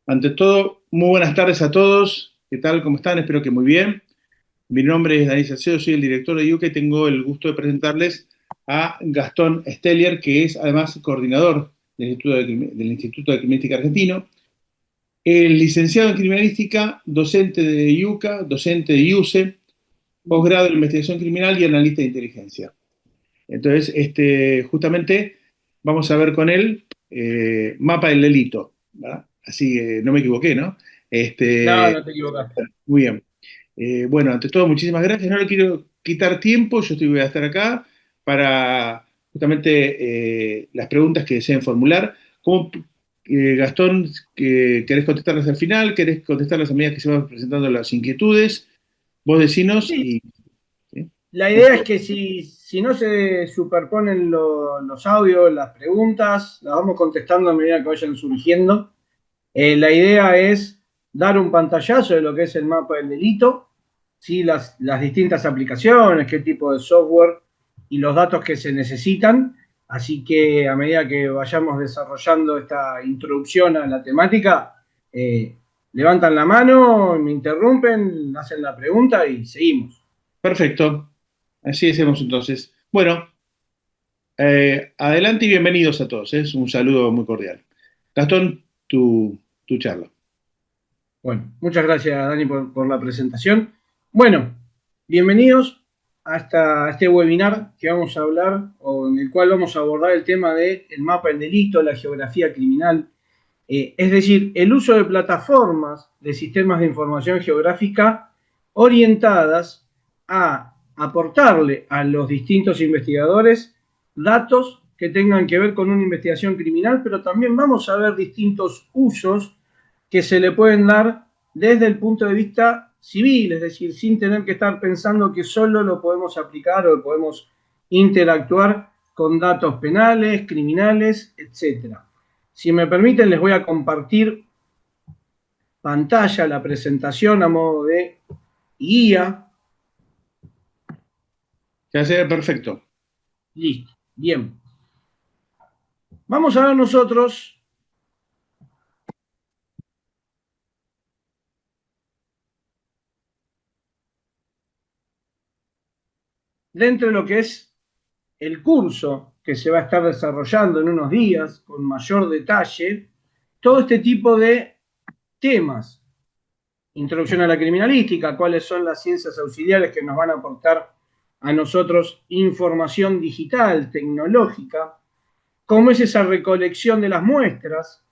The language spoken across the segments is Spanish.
Ante todo, muy buenas tardes a todos. ¿Qué tal? ¿Cómo están? Espero que muy bien. Mi nombre es Daniel Salcedo, soy el director de IUCA y tengo el gusto de presentarles a Gastón Stelier, que es además coordinador del Instituto de Criminalística Argentino, el licenciado en Criminalística, docente de IUCA, docente de IUCE, posgrado en Investigación Criminal y analista de inteligencia. Entonces, justamente vamos a ver con él mapa del delito, ¿verdad? Así, no me equivoqué, ¿no? No, Este, no te equivocaste. Muy bien. Bueno, ante todo, muchísimas gracias. No le quiero quitar tiempo, voy a estar acá para justamente las preguntas que deseen formular. ¿Cómo, Gastón, querés contestarlas al final? ¿Querés contestarlas a medida que se van presentando las inquietudes? Vos decinos Sí, y... ¿sí? la idea es que si no se superponen los audios, las preguntas, las vamos contestando a medida que vayan surgiendo. La idea es dar un pantallazo de lo que es el mapa del delito, ¿sí? Las distintas aplicaciones, qué tipo de software y los datos que se necesitan. Así que a medida que vayamos desarrollando esta introducción a la temática, eh, levantan la mano, me interrumpen, hacen la pregunta y seguimos. Perfecto. Así hacemos entonces. Bueno, adelante y bienvenidos a todos. Es un saludo muy cordial. Gastón, tu charla. Bueno, muchas gracias, Dani, por la presentación. Bueno, bienvenidos a este webinar que vamos a hablar, o en el cual vamos a abordar el tema del mapa del delito, la geografía criminal, es decir, el uso de plataformas de sistemas de información geográfica orientadas a aportarle a los distintos investigadores datos que tengan que ver con una investigación criminal, pero también vamos a ver distintos usos que se le pueden dar desde el punto de vista civil, es decir, sin tener que estar pensando que solo lo podemos aplicar o podemos interactuar con datos penales, criminales, etcétera. Si me permiten, les voy a compartir pantalla, la presentación a modo de guía. Ya sea perfecto. Listo. Bien. Vamos a ver nosotros, dentro de lo que es el curso que se va a estar desarrollando en unos días con mayor detalle, todo este tipo de temas. Introducción a la criminalística, cuáles son las ciencias auxiliares que nos van a aportar a nosotros información digital, tecnológica, cómo es esa recolección de las muestras,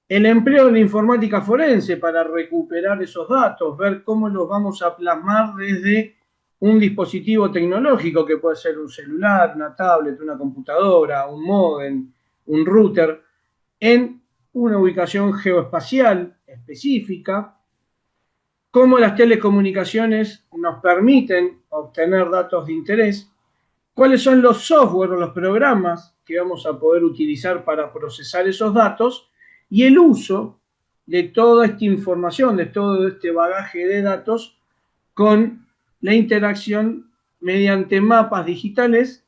el empleo de la informática forense para recuperar esos datos, ver cómo los vamos a plasmar desde un dispositivo tecnológico que puede ser un celular, una tablet, una computadora, un módem, un router, en una ubicación geoespacial específica, cómo las telecomunicaciones nos permiten obtener datos de interés, cuáles son los software o los programas que vamos a poder utilizar para procesar esos datos y el uso de toda esta información, de todo este bagaje de datos con la interacción mediante mapas digitales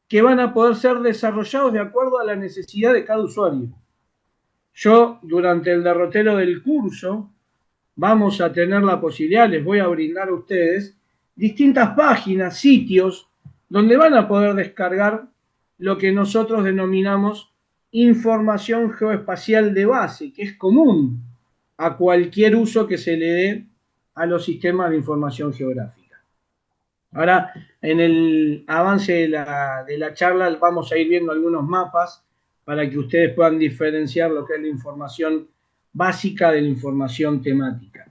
que van a poder ser desarrollados de acuerdo a la necesidad de cada usuario. Yo, durante el derrotero del curso, vamos a tener la posibilidad, les voy a brindar a ustedes, distintas páginas, sitios, donde van a poder descargar lo que nosotros denominamos información geoespacial de base, que es común a cualquier uso que se le dé a los sistemas de información geográfica. Ahora, en el avance de la charla vamos a ir viendo algunos mapas para que ustedes puedan diferenciar lo que es la información básica de la información temática.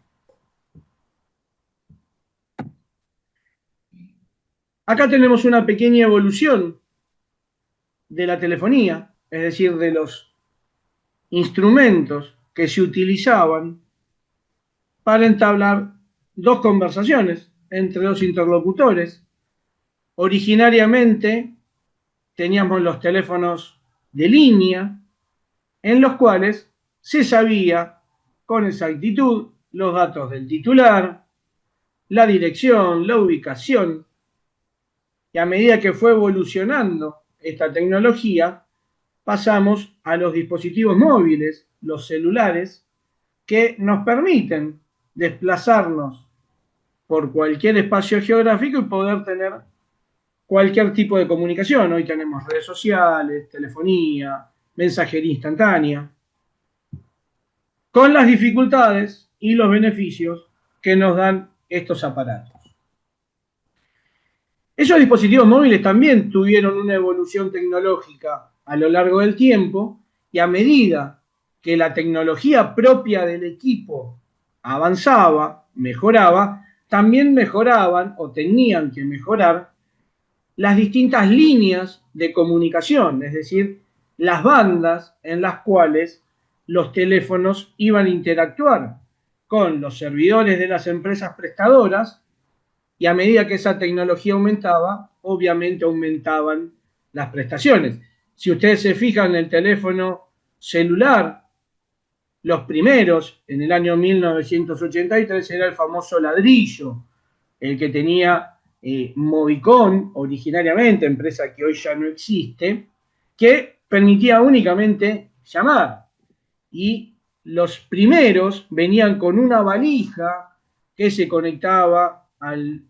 Acá tenemos una pequeña evolución de la telefonía, es decir, de los instrumentos que se utilizaban para entablar dos conversaciones entre dos interlocutores. Originariamente teníamos los teléfonos de línea en los cuales se sabía con exactitud los datos del titular, la dirección, la ubicación, y a medida que fue evolucionando esta tecnología, pasamos a los dispositivos móviles, los celulares que nos permiten desplazarnos por cualquier espacio geográfico y poder tener cualquier tipo de comunicación. Hoy tenemos redes sociales, telefonía, mensajería instantánea, con las dificultades y los beneficios que nos dan estos aparatos. Esos dispositivos móviles también tuvieron una evolución tecnológica a lo largo del tiempo y a medida que la tecnología propia del equipo avanzaba, mejoraba, también mejoraban o tenían que mejorar las distintas líneas de comunicación, es decir, las bandas en las cuales los teléfonos iban a interactuar con los servidores de las empresas prestadoras, y a medida que esa tecnología aumentaba, obviamente aumentaban las prestaciones. Si ustedes se fijan en el teléfono celular, los primeros, en el año 1983, era el famoso ladrillo, el que tenía Movicon, originariamente, empresa que hoy ya no existe, que permitía únicamente llamar. Y los primeros venían con una valija que se conectaba al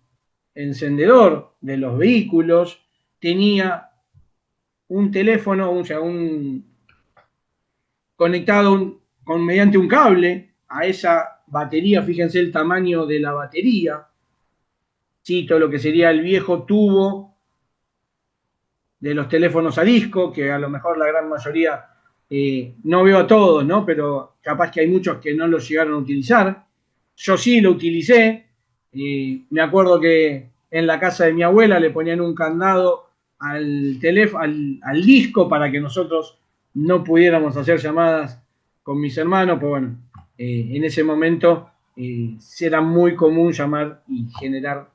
encendedor de los vehículos, tenía un teléfono, conectado mediante un cable a esa batería. Fíjense el tamaño de la batería, ¿sí? Todo lo que sería el viejo tubo de los teléfonos a disco, que a lo mejor la gran mayoría, no veo a todos, ¿no? Pero capaz que hay muchos que no lo llegaron a utilizar. Yo sí lo utilicé. Me acuerdo que en la casa de mi abuela le ponían un candado al teléfono, al disco, para que nosotros no pudiéramos hacer llamadas con mis hermanos. Pues bueno, en ese momento era muy común llamar y generar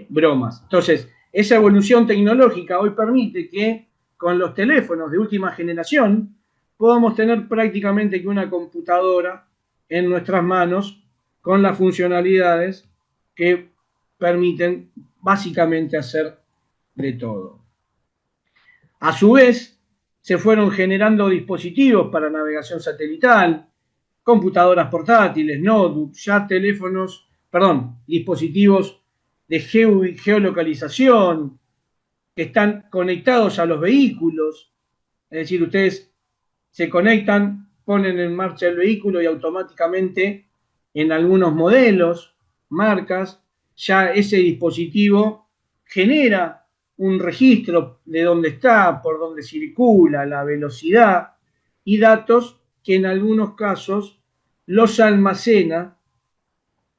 bromas. Entonces, esa evolución tecnológica hoy permite que con los teléfonos de última generación podamos tener prácticamente que una computadora en nuestras manos con las funcionalidades que permiten básicamente hacer de todo. A su vez, se fueron generando dispositivos para navegación satelital, computadoras portátiles, notebooks, ya dispositivos de geolocalización que están conectados a los vehículos. Es decir, ustedes se conectan, ponen en marcha el vehículo y automáticamente en algunos modelos, marcas, ya ese dispositivo genera un registro de dónde está, por dónde circula, la velocidad y datos que en algunos casos los almacena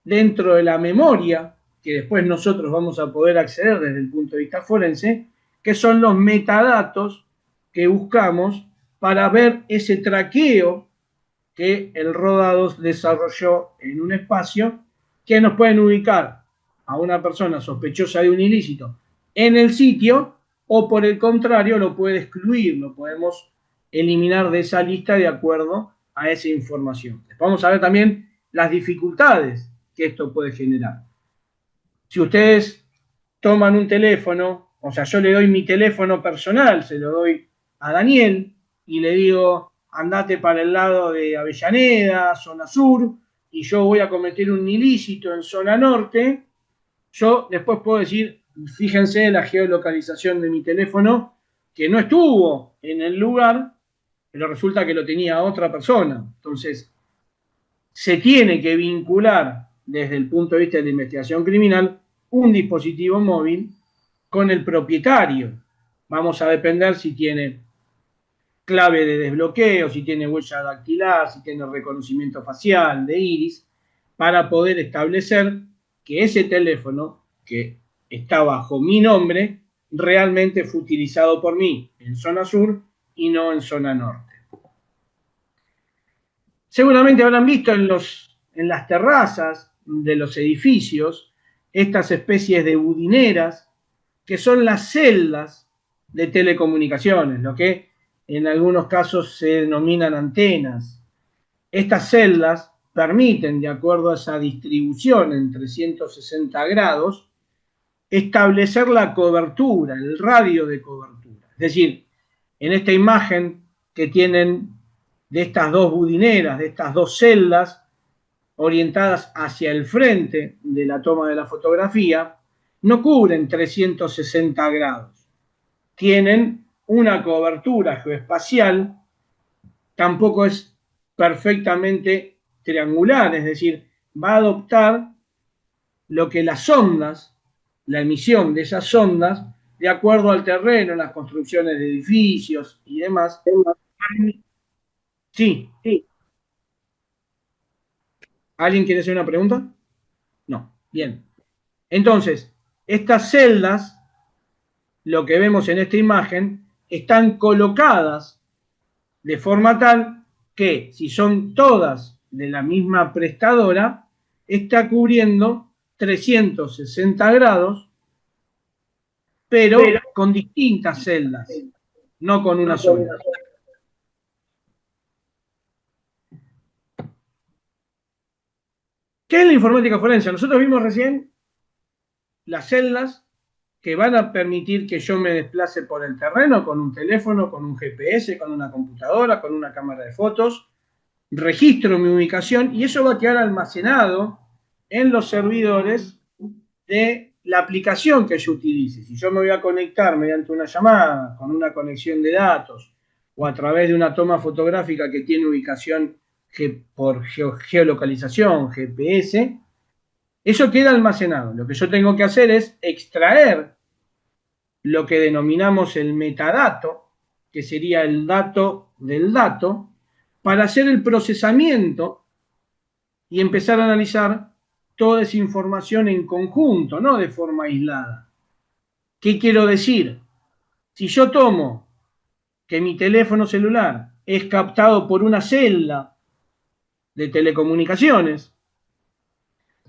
dentro de la memoria, que después nosotros vamos a poder acceder desde el punto de vista forense, que son los metadatos que buscamos para ver ese traqueo que el Rodados desarrolló en un espacio, que nos pueden ubicar a una persona sospechosa de un ilícito en el sitio, o por el contrario lo puede excluir, lo podemos eliminar de esa lista de acuerdo a esa información. Vamos a ver también las dificultades que esto puede generar. Si ustedes toman un teléfono, o sea, yo le doy mi teléfono personal, se lo doy a Daniel y le digo, andate para el lado de Avellaneda, zona sur, y yo voy a cometer un ilícito en zona norte, yo después puedo decir, fíjense la geolocalización de mi teléfono, que no estuvo en el lugar, pero resulta que lo tenía otra persona. Entonces, se tiene que vincular desde el punto de vista de la investigación criminal un dispositivo móvil con el propietario. Vamos a depender si tiene clave de desbloqueo, si tiene huella dactilar, si tiene reconocimiento facial, de iris, para poder establecer que ese teléfono que está bajo mi nombre realmente fue utilizado por mí en zona sur y no en zona norte. Seguramente habrán visto en las terrazas de los edificios estas especies de budineras que son las celdas de telecomunicaciones, lo que en algunos casos se denominan antenas. Estas celdas permiten, de acuerdo a esa distribución en 360 grados, establecer la cobertura, el radio de cobertura. Es decir, en esta imagen que tienen de estas dos budineras, de estas dos celdas orientadas hacia el frente de la toma de la fotografía, no cubren 360 grados. Tienen una cobertura geoespacial, tampoco es perfectamente triangular, es decir, va a adoptar lo que las ondas, la emisión de esas ondas, de acuerdo al terreno, las construcciones de edificios y demás. Sí. ¿Alguien quiere hacer una pregunta? No. Bien. Entonces, estas celdas, lo que vemos en esta imagen, están colocadas de forma tal que, si son todas de la misma prestadora, está cubriendo 360 grados, pero con distintas celdas, no con una sola. ¿Qué es la informática forense? Nosotros vimos recién las celdas que van a permitir que yo me desplace por el terreno con un teléfono, con un GPS, con una computadora, con una cámara de fotos, registro mi ubicación y eso va a quedar almacenado en los servidores de la aplicación que yo utilice. Si yo me voy a conectar mediante una llamada, con una conexión de datos o a través de una toma fotográfica que tiene ubicación por geolocalización, GPS, eso queda almacenado. Lo que yo tengo que hacer es extraer lo que denominamos el metadato, que sería el dato del dato, para hacer el procesamiento y empezar a analizar toda esa información en conjunto, no de forma aislada. ¿Qué quiero decir? Si yo tomo que mi teléfono celular es captado por una celda de telecomunicaciones,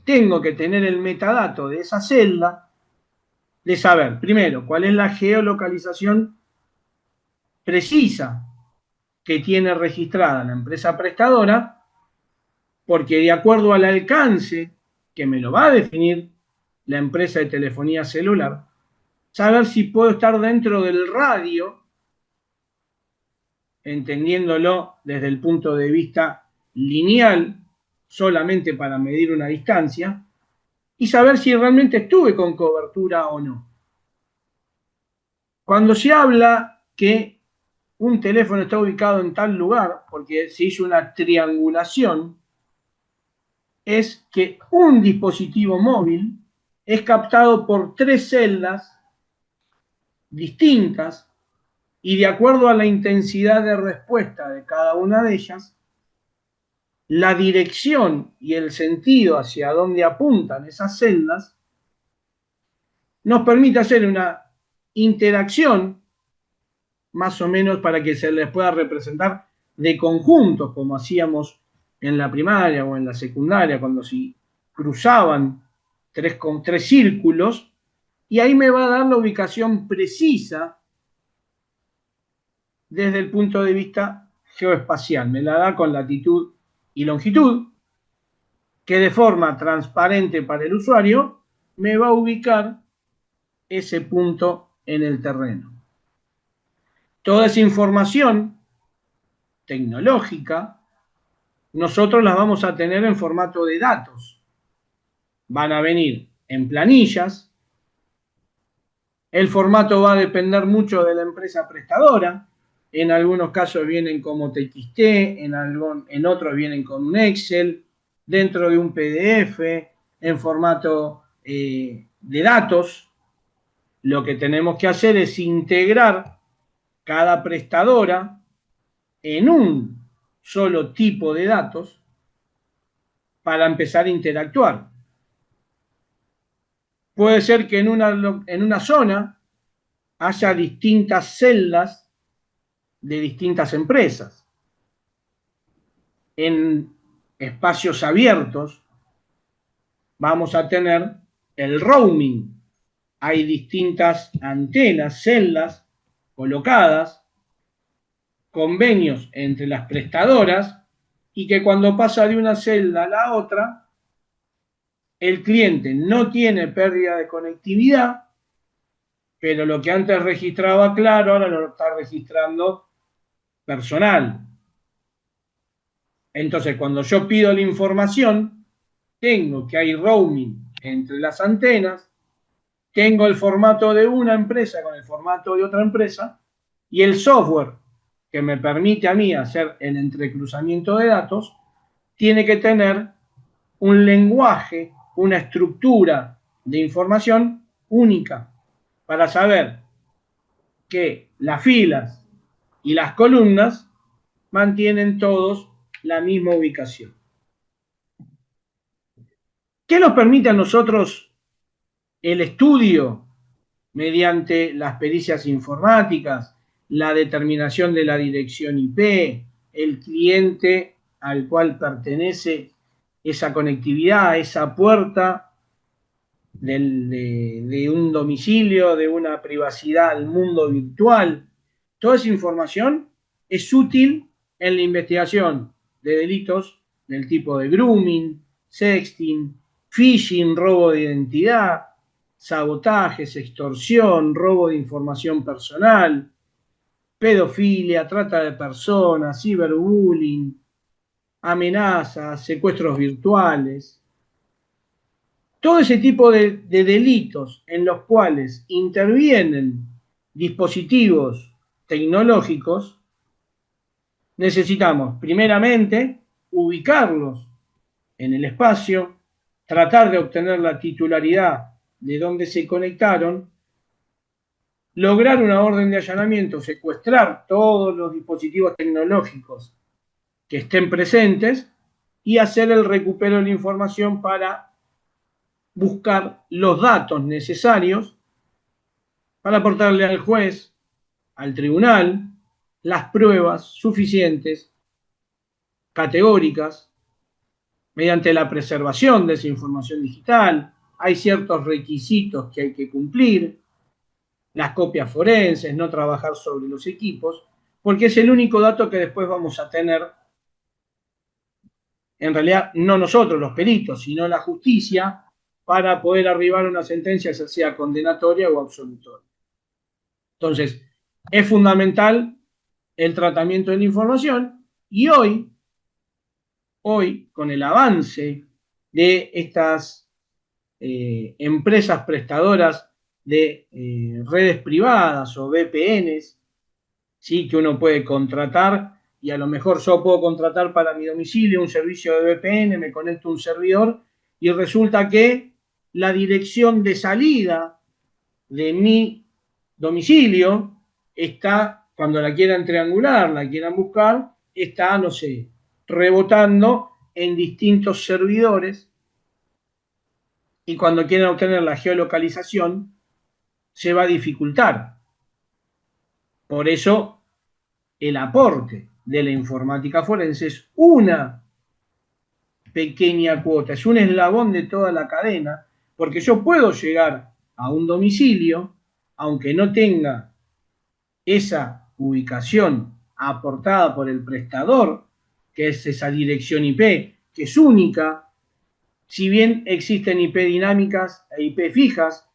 tengo que tener el metadato de esa celda, de saber, primero, cuál es la geolocalización precisa que tiene registrada la empresa prestadora, porque de acuerdo al alcance que me lo va a definir la empresa de telefonía celular, saber si puedo estar dentro del radio, entendiéndolo desde el punto de vista lineal, solamente para medir una distancia, y saber si realmente estuve con cobertura o no. Cuando se habla que un teléfono está ubicado en tal lugar, porque se hizo una triangulación, es que un dispositivo móvil es captado por 3 celdas distintas y de acuerdo a la intensidad de respuesta de cada una de ellas, la dirección y el sentido hacia donde apuntan esas celdas nos permite hacer una interacción más o menos para que se les pueda representar de conjuntos, como hacíamos en la primaria o en la secundaria, cuando se cruzaban tres círculos, y ahí me va a dar la ubicación precisa desde el punto de vista geoespacial. Me la da con latitud y longitud, que de forma transparente para el usuario me va a ubicar ese punto en el terreno. Toda esa información tecnológica nosotros las vamos a tener en formato de datos. Van a venir en planillas. El formato va a depender mucho de la empresa prestadora. En algunos casos vienen como TXT, en otros vienen con un Excel, dentro de un PDF, en formato de datos. Lo que tenemos que hacer es integrar cada prestadora en un solo tipo de datos para empezar a interactuar. Puede ser que en una zona haya distintas celdas de distintas empresas. En espacios abiertos vamos a tener el roaming. Hay distintas antenas, celdas colocadas, convenios entre las prestadoras y que cuando pasa de una celda a la otra, el cliente no tiene pérdida de conectividad, pero lo que antes registraba claro, ahora lo está registrando personal. Entonces, cuando yo pido la información, tengo que hay roaming entre las antenas, tengo el formato de una empresa con el formato de otra empresa, y el software que me permite a mí hacer el entrecruzamiento de datos tiene que tener un lenguaje, una estructura de información única para saber que las filas y las columnas mantienen todos la misma ubicación. ¿Qué nos permite a nosotros el estudio mediante las pericias informáticas, la determinación de la dirección IP, el cliente al cual pertenece esa conectividad, esa puerta de un domicilio, de una privacidad al mundo virtual? Toda esa información es útil en la investigación de delitos del tipo de grooming, sexting, phishing, robo de identidad, sabotajes, extorsión, robo de información personal, pedofilia, trata de personas, ciberbullying, amenazas, secuestros virtuales. Todo ese tipo de delitos en los cuales intervienen dispositivos tecnológicos, necesitamos primeramente ubicarlos en el espacio, tratar de obtener la titularidad de dónde se conectaron, lograr una orden de allanamiento, secuestrar todos los dispositivos tecnológicos que estén presentes y hacer el recupero de la información para buscar los datos necesarios para aportarle al juez, al tribunal, las pruebas suficientes, categóricas, mediante la preservación de esa información digital. Hay ciertos requisitos que hay que cumplir, las copias forenses, no trabajar sobre los equipos, porque es el único dato que después vamos a tener, en realidad no nosotros los peritos, sino la justicia, para poder arribar a una sentencia, ya sea condenatoria o absolutoria. Entonces, es fundamental el tratamiento de la información, y hoy con el avance de estas empresas prestadoras de redes privadas o VPNs, ¿sí?, que uno puede contratar, y a lo mejor yo puedo contratar para mi domicilio un servicio de VPN, me conecto a un servidor y resulta que la dirección de salida de mi domicilio está, cuando la quieran triangular, la quieran buscar, está, no sé, rebotando en distintos servidores, y cuando quieran obtener la geolocalización se va a dificultar. Por eso el aporte de la informática forense es una pequeña cuota, es un eslabón de toda la cadena, porque yo puedo llegar a un domicilio, aunque no tenga esa ubicación aportada por el prestador, que es esa dirección IP, que es única. Si bien existen IP dinámicas e IP fijas,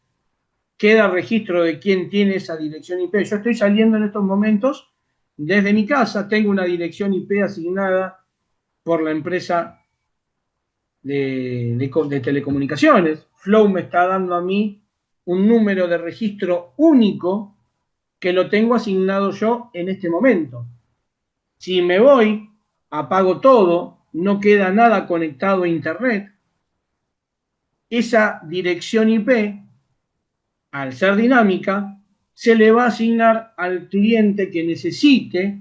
queda registro de quién tiene esa dirección IP. Yo estoy saliendo en estos momentos desde mi casa, tengo una dirección IP asignada por la empresa de telecomunicaciones. Flow me está dando a mí un número de registro único que lo tengo asignado yo en este momento. Si me voy, apago todo, no queda nada conectado a internet, esa dirección IP, al ser dinámica, se le va a asignar al cliente que necesite,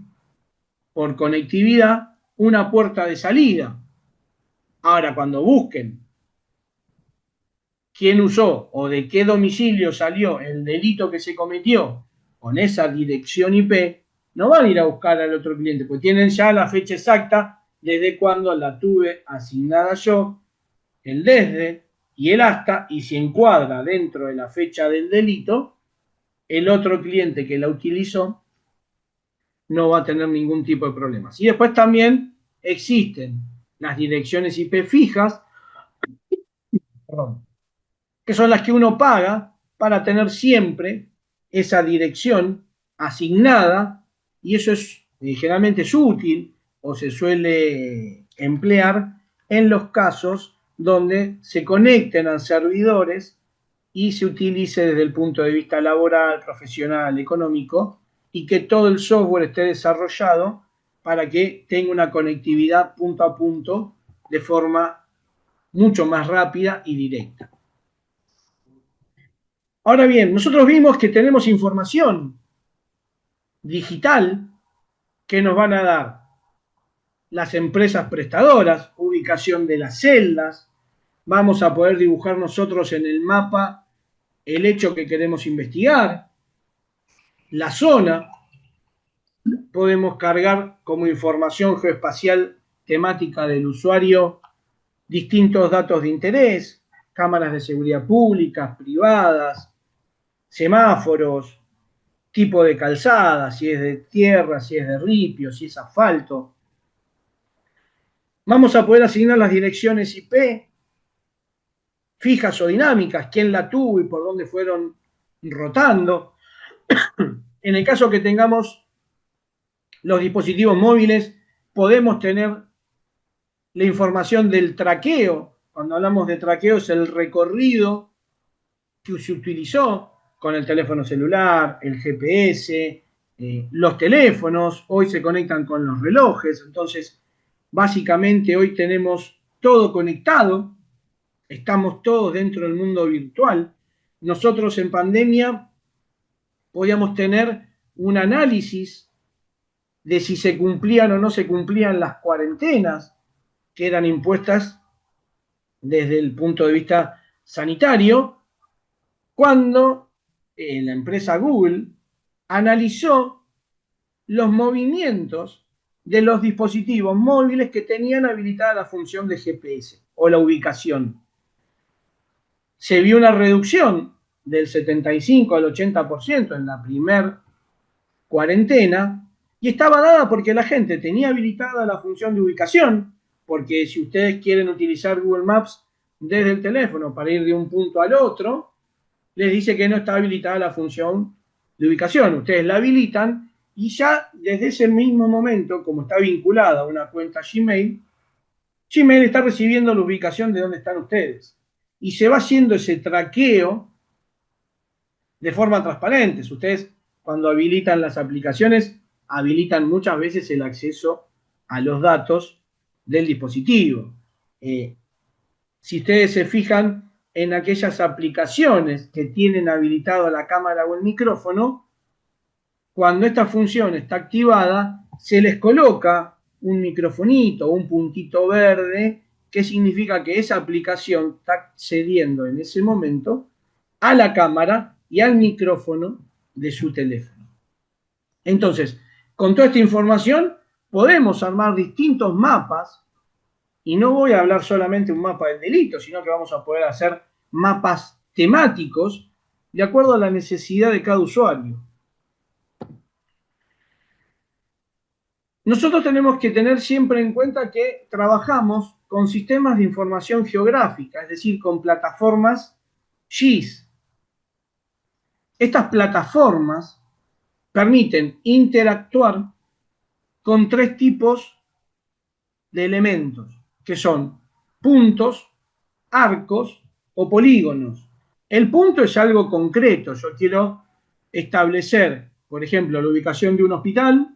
por conectividad, una puerta de salida. Ahora, cuando busquen quién usó o de qué domicilio salió el delito que se cometió con esa dirección IP, no van a ir a buscar al otro cliente, porque tienen ya la fecha exacta desde cuando la tuve asignada yo, el desde y el hasta, y si encuadra dentro de la fecha del delito, el otro cliente que la utilizó no va a tener ningún tipo de problemas. Y después también existen las direcciones IP fijas, perdón, que son las que uno paga para tener siempre esa dirección asignada, y eso es generalmente es útil, o se suele emplear en los casos donde se conecten a servidores y se utilice desde el punto de vista laboral, profesional, económico, y que todo el software esté desarrollado para que tenga una conectividad punto a punto de forma mucho más rápida y directa. Ahora bien, nosotros vimos que tenemos información digital que nos van a dar las empresas prestadoras, ubicación de las celdas, vamos a poder dibujar nosotros en el mapa el hecho que queremos investigar, la zona, podemos cargar como información geoespacial temática del usuario distintos datos de interés, cámaras de seguridad públicas, privadas, semáforos, tipo de calzada, si es de tierra, si es de ripio, si es asfalto. Vamos a poder asignar las direcciones IP fijas o dinámicas, quién la tuvo y por dónde fueron rotando. En el caso que tengamos los dispositivos móviles, podemos tener la información del traqueo. Cuando hablamos de traqueo es el recorrido que se utilizó con el teléfono celular, el GPS, los teléfonos, hoy se conectan con los relojes, entonces básicamente hoy tenemos todo conectado, estamos todos dentro del mundo virtual. Nosotros en pandemia podíamos tener un análisis de si se cumplían o no se cumplían las cuarentenas que eran impuestas desde el punto de vista sanitario, cuando la empresa Google analizó los movimientos de los dispositivos móviles que tenían habilitada la función de GPS o la ubicación. Se vio una reducción del 75 al 80% en la primer cuarentena, y estaba dada porque la gente tenía habilitada la función de ubicación, porque si ustedes quieren utilizar Google Maps desde el teléfono para ir de un punto al otro, les dice que no está habilitada la función de ubicación. Ustedes la habilitan y ya desde ese mismo momento, como está vinculada a una cuenta Gmail, Gmail está recibiendo la ubicación de dónde están ustedes. Y se va haciendo ese traqueo de forma transparente. Ustedes, cuando habilitan las aplicaciones, habilitan muchas veces el acceso a los datos del dispositivo. Si ustedes se fijan en aquellas aplicaciones que tienen habilitado la cámara o el micrófono, cuando esta función está activada, se les coloca un microfonito o un puntito verde, que significa que esa aplicación está accediendo en ese momento a la cámara y al micrófono de su teléfono. Entonces, con toda esta información podemos armar distintos mapas, y no voy a hablar solamente de un mapa del delito, sino que vamos a poder hacer mapas temáticos de acuerdo a la necesidad de cada usuario. Nosotros tenemos que tener siempre en cuenta que trabajamos con sistemas de información geográfica, es decir, con plataformas GIS. Estas plataformas permiten interactuar con tres tipos de elementos, que son puntos, arcos o polígonos. El punto es algo concreto. Yo quiero establecer, por ejemplo, la ubicación de un hospital.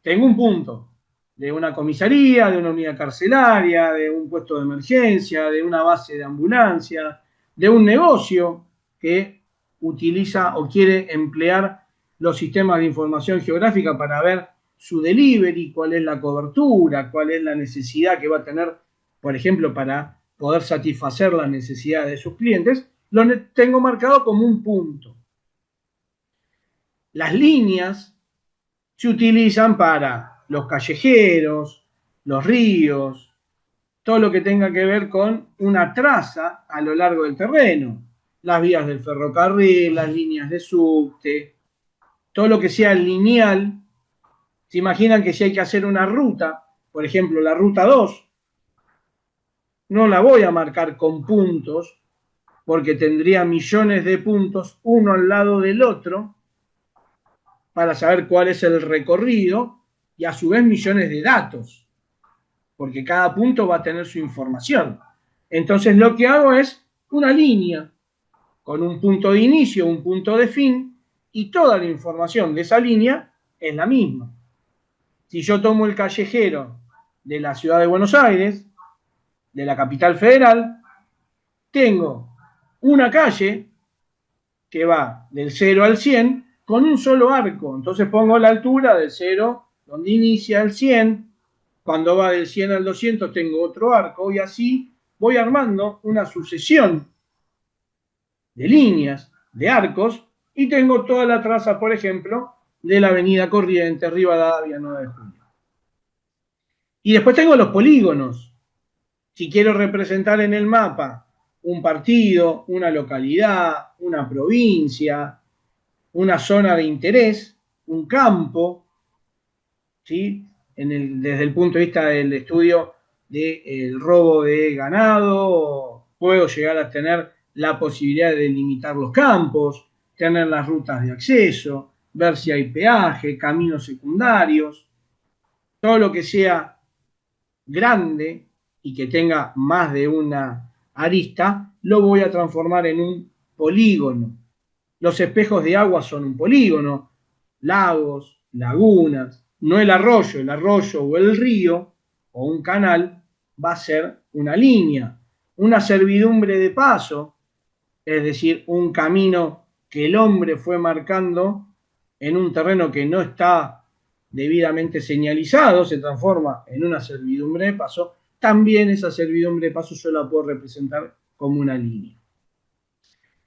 Tengo un punto de una comisaría, de una unidad carcelaria, de un puesto de emergencia, de una base de ambulancia, de un negocio que utiliza o quiere emplear los sistemas de información geográfica para ver su delivery, cuál es la cobertura, cuál es la necesidad que va a tener, por ejemplo, para poder satisfacer las necesidades de sus clientes. Lo tengo marcado como un punto. Las líneas se utilizan para los callejeros, los ríos, todo lo que tenga que ver con una traza a lo largo del terreno, las vías del ferrocarril, las líneas de subte, todo lo que sea lineal. Se imaginan que si hay que hacer una ruta, por ejemplo, la ruta 2, no la voy a marcar con puntos, porque tendría millones de puntos uno al lado del otro, para saber cuál es el recorrido, y a su vez millones de datos. porque cada punto va a tener su información. Entonces lo que hago es una línea con un punto de inicio, un punto de fin, y toda la información de esa línea es la misma. Si yo tomo el callejero de la ciudad de Buenos Aires, de la capital federal, tengo una calle que va del 0 al 100 con un solo arco. Entonces pongo la altura del 0, donde inicia el 100. Cuando va del 100 al 200 tengo otro arco, y así voy armando una sucesión de líneas, de arcos, y tengo toda la traza, por ejemplo, de la avenida Corrientes, Rivadavia, 9 de Julio. Y después tengo los polígonos. Si quiero representar en el mapa un partido, una localidad, una provincia, una zona de interés, un campo, ¿sí? Desde el punto de vista del estudio del robo de ganado, puedo llegar a tener la posibilidad de delimitar los campos, tener las rutas de acceso, ver si hay peaje, caminos secundarios, todo lo que sea grande y que tenga más de una arista, lo voy a transformar en un polígono. Los espejos de agua son un polígono, lagos, lagunas, no el arroyo o el río o un canal va a ser una línea, una servidumbre de paso, es decir, un camino que el hombre fue marcando en un terreno que no está debidamente señalizado, se transforma en una servidumbre de paso. También esa servidumbre de paso yo la puedo representar como una línea.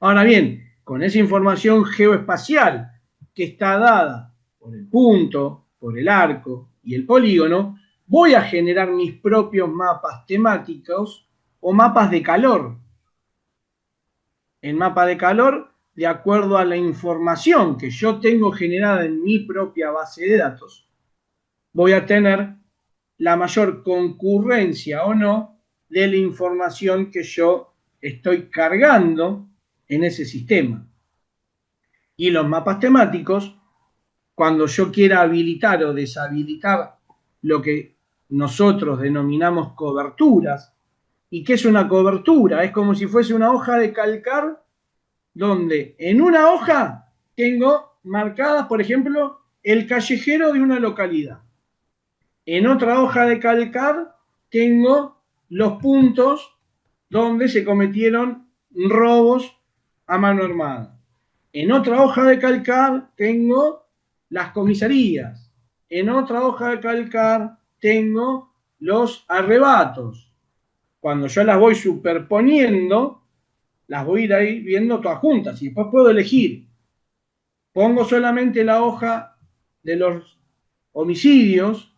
Ahora bien, con esa información geoespacial que está dada por el punto, por el arco y el polígono, voy a generar mis propios mapas temáticos o mapas de calor. El mapa de calor, de acuerdo a la información que yo tengo generada en mi propia base de datos, voy a tener la mayor concurrencia o no de la información que yo estoy cargando en ese sistema. Y los mapas temáticos, cuando yo quiera habilitar o deshabilitar lo que nosotros denominamos coberturas. ¿Y qué es una cobertura? Es como si fuese una hoja de calcar donde en una hoja tengo marcadas, por ejemplo, el callejero de una localidad. En otra hoja de calcar tengo los puntos donde se cometieron robos a mano armada. En otra hoja de calcar tengo las comisarías. En otra hoja de calcar tengo los arrebatos. Cuando yo las voy superponiendo, las voy a ir ahí viendo todas juntas y después puedo elegir. Pongo solamente la hoja de los homicidios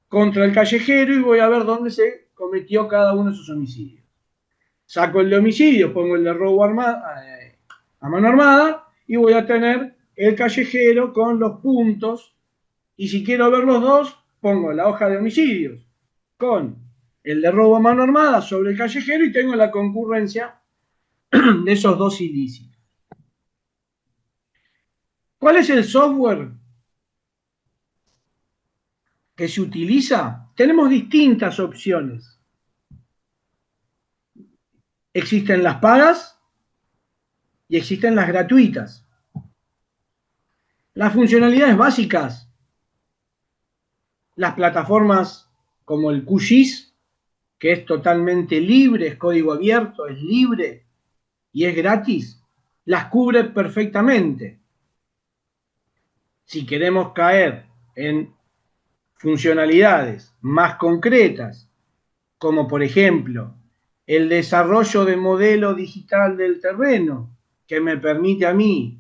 contra el callejero y voy a ver dónde se cometió cada uno de esos homicidios. Saco el de homicidios, pongo el de robo a mano armada y voy a tener el callejero con los puntos, y si quiero ver los dos, pongo la hoja de homicidios con el de robo a mano armada sobre el callejero y tengo la concurrencia de esos dos ilícitos. ¿Cuál es el software que se utiliza? Tenemos distintas opciones. Existen las pagas y existen las gratuitas. Las funcionalidades básicas, las plataformas como el QGIS, que es totalmente libre, es código abierto, es libre y es gratis, las cubre perfectamente. Si queremos caer en funcionalidades más concretas, como por ejemplo el desarrollo de modelo digital del terreno, que me permite a mí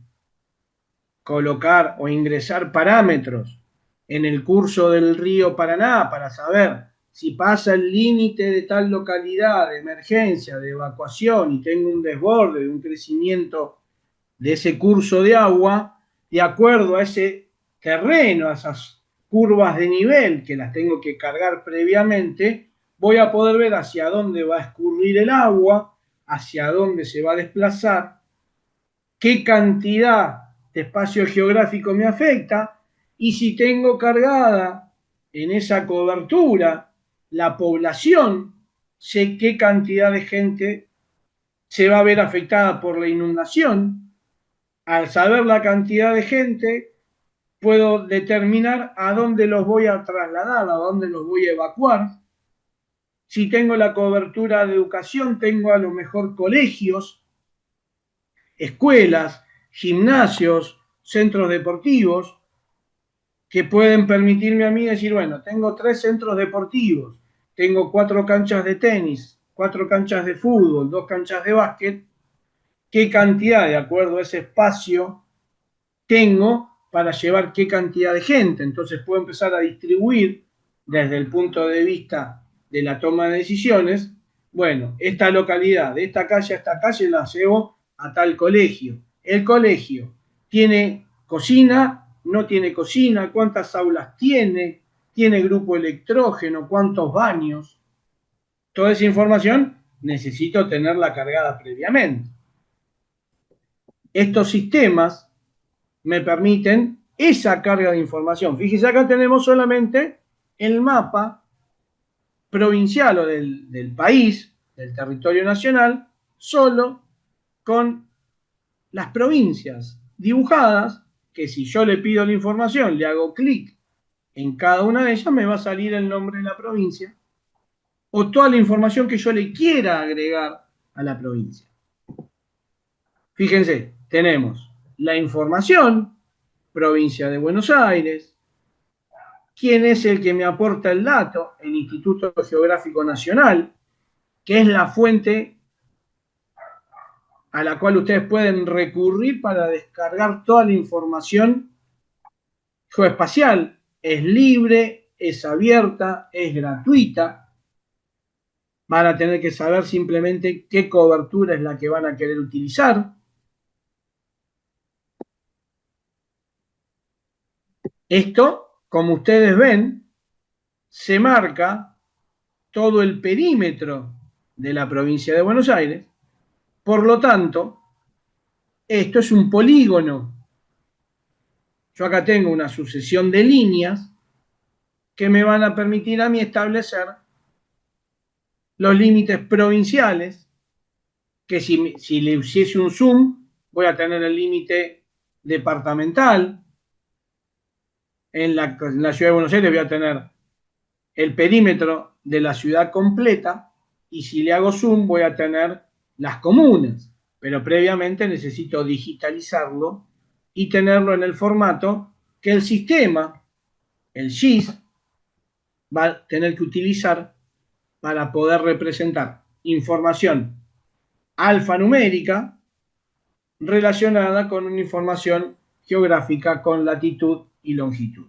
colocar o ingresar parámetros en el curso del río Paraná para saber si pasa el límite de tal localidad de emergencia, de evacuación, y tengo un desborde, un crecimiento de ese curso de agua, de acuerdo a ese terreno, a esas curvas de nivel que las tengo que cargar previamente, voy a poder ver hacia dónde va a escurrir el agua, hacia dónde se va a desplazar, qué cantidad de espacio geográfico me afecta, y si tengo cargada en esa cobertura la población, sé qué cantidad de gente se va a ver afectada por la inundación. Al saber la cantidad de gente, puedo determinar a dónde los voy a trasladar, a dónde los voy a evacuar. Si tengo la cobertura de educación, tengo a lo mejor colegios, escuelas, gimnasios, centros deportivos, que pueden permitirme a mí decir, bueno, tengo 3 centros deportivos, tengo 4 canchas de tenis, 4 canchas de fútbol, 2 canchas de básquet, ¿qué cantidad, de acuerdo a ese espacio, tengo para llevar qué cantidad de gente? Entonces puedo empezar a distribuir desde el punto de vista de la toma de decisiones. Bueno, esta localidad, de esta calle a esta calle la llevo a tal colegio. El colegio tiene cocina, no tiene cocina, cuántas aulas tiene grupo electrógeno, cuántos baños. Toda esa información necesito tenerla cargada previamente. Estos sistemas me permiten esa carga de información. Fíjese, acá tenemos solamente el mapa provincial o del país, del territorio nacional, solo con las provincias dibujadas, que si yo le pido la información, le hago clic en cada una de ellas, me va a salir el nombre de la provincia o toda la información que yo le quiera agregar a la provincia. Fíjense, tenemos la información, provincia de Buenos Aires. ¿Quién es el que me aporta el dato? El Instituto Geográfico Nacional, que es la fuente a la cual ustedes pueden recurrir para descargar toda la información geoespacial. Es libre, es abierta, es gratuita. Van a tener que saber simplemente qué cobertura es la que van a querer utilizar. Esto, como ustedes ven, se marca todo el perímetro de la provincia de Buenos Aires. Por lo tanto, esto es un polígono. Yo acá tengo una sucesión de líneas que me van a permitir a mí establecer los límites provinciales, que si le hiciese un zoom, voy a tener el límite departamental. En la ciudad de Buenos Aires voy a tener el perímetro de la ciudad completa, y si le hago zoom voy a tener las comunas, pero previamente necesito digitalizarlo y tenerlo en el formato que el sistema, el GIS, va a tener que utilizar para poder representar información alfanumérica relacionada con una información geográfica con latitud y longitud.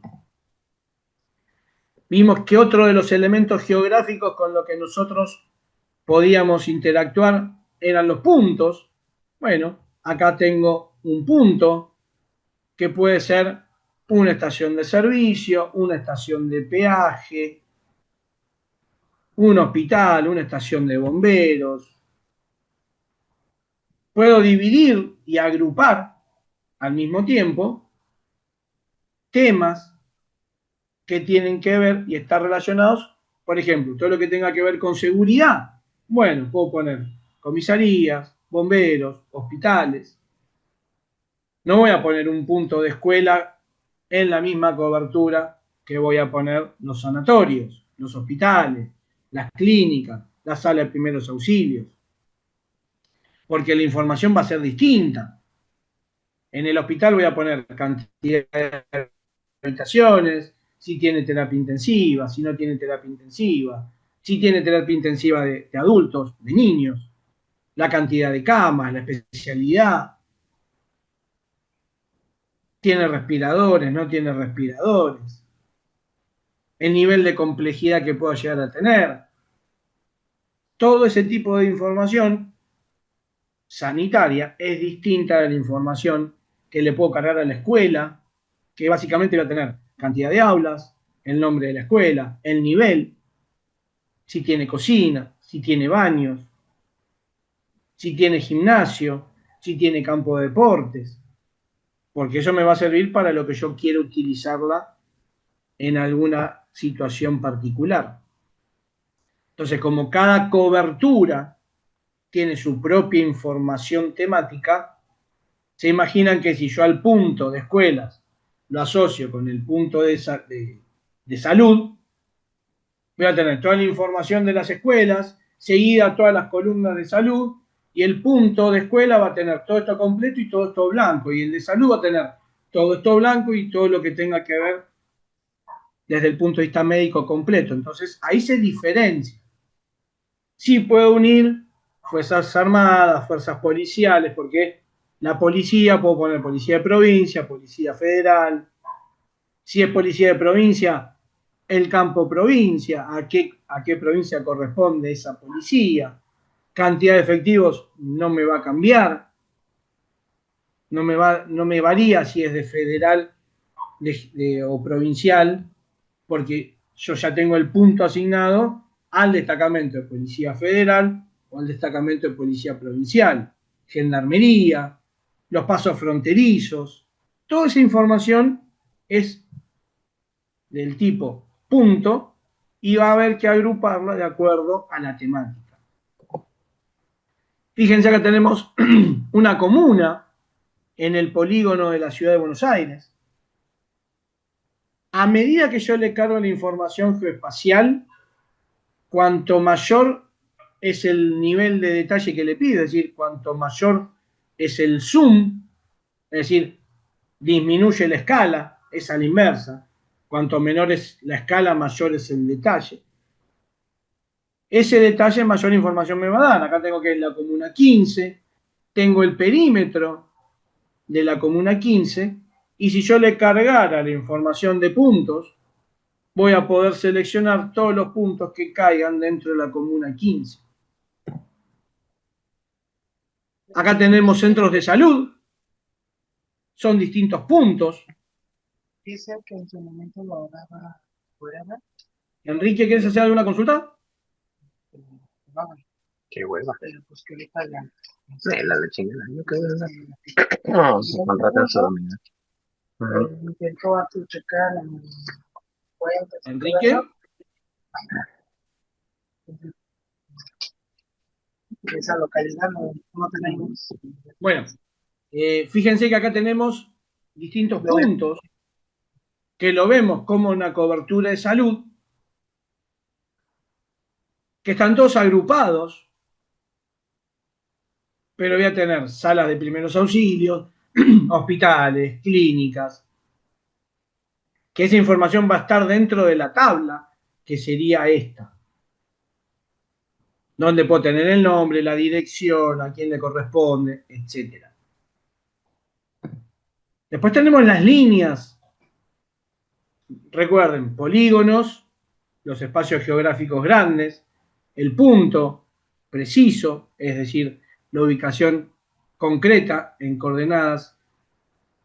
Vimos que otro de los elementos geográficos con los que nosotros podíamos interactuar eran los puntos. Bueno, acá tengo un punto que puede ser una estación de servicio, una estación de peaje, un hospital, una estación de bomberos. Puedo dividir y agrupar al mismo tiempo temas que tienen que ver y estar relacionados. Por ejemplo, todo lo que tenga que ver con seguridad. Bueno, puedo poner comisarías, bomberos, hospitales. No voy a poner un punto de escuela en la misma cobertura que voy a poner los sanatorios, los hospitales, las clínicas, la sala de primeros auxilios, porque la información va a ser distinta. En el hospital voy a poner cantidad de habitaciones, si tiene terapia intensiva, si no tiene terapia intensiva, si tiene terapia intensiva de adultos, de niños, la cantidad de camas, la especialidad, tiene respiradores, no tiene respiradores, el nivel de complejidad que pueda llegar a tener. Todo ese tipo de información sanitaria es distinta de la información que le puedo cargar a la escuela, que básicamente va a tener cantidad de aulas, el nombre de la escuela, el nivel, si tiene cocina, si tiene baños, si tiene gimnasio, si tiene campo de deportes, porque eso me va a servir para lo que yo quiero utilizarla en alguna situación particular. Entonces, como cada cobertura tiene su propia información temática, se imaginan que si yo al punto de escuelas lo asocio con el punto de salud, voy a tener toda la información de las escuelas, seguida todas las columnas de salud, y el punto de escuela va a tener todo esto completo y todo esto blanco, y el de salud va a tener todo esto blanco y todo lo que tenga que ver desde el punto de vista médico completo. Entonces, ahí se diferencia. Sí puedo unir fuerzas armadas, fuerzas policiales, porque la policía, puedo poner policía de provincia, policía federal. Si es policía de provincia, el campo provincia, a qué provincia corresponde esa policía. Cantidad de efectivos no me va a cambiar, no me varía si es de federal o provincial, porque yo ya tengo el punto asignado al destacamento de policía federal o al destacamento de policía provincial, gendarmería, los pasos fronterizos. Toda esa información es del tipo punto y va a haber que agruparla de acuerdo a la temática. Fíjense que tenemos una comuna en el polígono de la ciudad de Buenos Aires. A medida que yo le cargo la información geoespacial, cuanto mayor es el nivel de detalle que le pido, es decir, cuanto mayor es el zoom, es decir, disminuye la escala, es a la inversa. Cuanto menor es la escala, mayor es el detalle. Ese detalle mayor información me va a dar. Acá tengo que es la comuna 15, tengo el perímetro de la comuna 15, y si yo le cargara la información de puntos, voy a poder seleccionar todos los puntos que caigan dentro de la comuna 15. Acá tenemos centros de salud, son distintos puntos. Dice que en su momento lo daba fuera. Enrique, ¿quieres hacer alguna consulta? Qué hueva. Pero pues que le pagan. La chingada. Yo qué hueva. No, se contrata solo, mira. Intentó checar en cuentas. Enrique. Esa localidad no tenemos. Bueno, fíjense que acá tenemos distintos puntos que lo vemos como una cobertura de salud, que están todos agrupados, pero voy a tener salas de primeros auxilios, hospitales, clínicas, que esa información va a estar dentro de la tabla, que sería esta, donde puedo tener el nombre, la dirección, a quién le corresponde, etc. Después tenemos las líneas. Recuerden, polígonos, los espacios geográficos grandes, el punto preciso, es decir, la ubicación concreta en coordenadas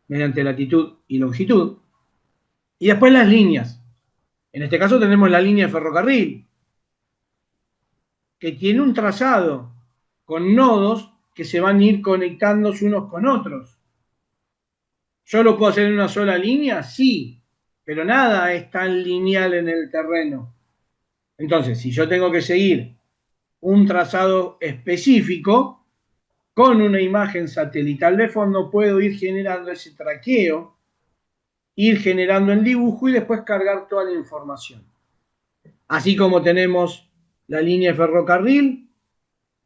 mediante latitud y longitud, y después las líneas. En este caso tenemos la línea de ferrocarril, que tiene un trazado con nodos que se van a ir conectando unos con otros. ¿Yo lo puedo hacer en una sola línea? Sí, pero nada es tan lineal en el terreno. Entonces, si yo tengo que seguir un trazado específico, con una imagen satelital de fondo puedo ir generando ese traqueo, ir generando el dibujo y después cargar toda la información. Así como tenemos la línea de ferrocarril,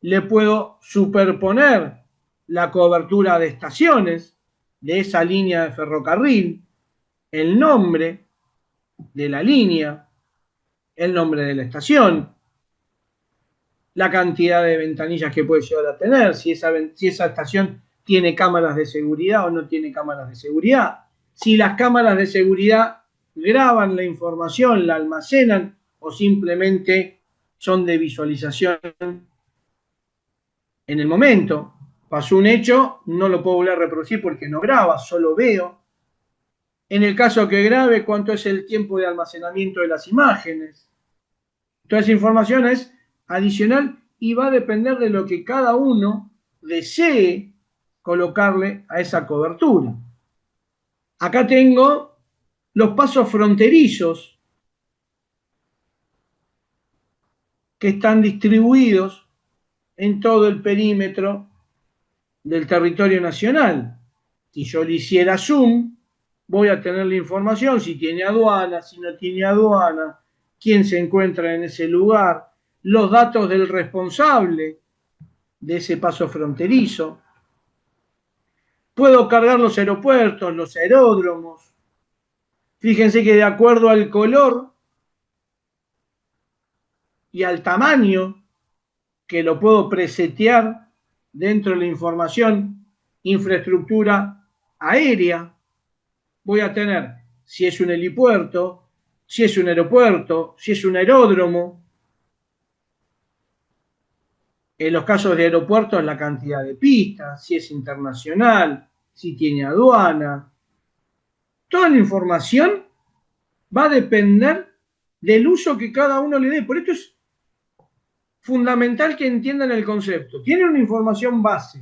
le puedo superponer la cobertura de estaciones de esa línea de ferrocarril, el nombre de la línea, el nombre de la estación, la cantidad de ventanillas que puede llegar a tener, si esa estación tiene cámaras de seguridad o no tiene cámaras de seguridad, si las cámaras de seguridad graban la información, la almacenan o simplemente son de visualización en el momento. Pasó un hecho, no lo puedo volver a reproducir porque no graba, solo veo. En el caso que grabe, ¿cuánto es el tiempo de almacenamiento de las imágenes? Toda esa información es adicional y va a depender de lo que cada uno desee colocarle a esa cobertura. Acá tengo los pasos fronterizos que están distribuidos en todo el perímetro del territorio nacional. Si yo le hiciera zoom, voy a tener la información, si tiene aduana, si no tiene aduana, quién se encuentra en ese lugar, los datos del responsable de ese paso fronterizo. Puedo cargar los aeropuertos, los aeródromos. Fíjense que de acuerdo al color y al tamaño, que lo puedo presetear dentro de la información infraestructura aérea, voy a tener si es un helipuerto, si es un aeropuerto, si es un aeródromo. En los casos de aeropuertos, la cantidad de pistas, si es internacional, si tiene aduana. Toda la información va a depender del uso que cada uno le dé. Por esto es fundamental que entiendan el concepto. Tiene una información base,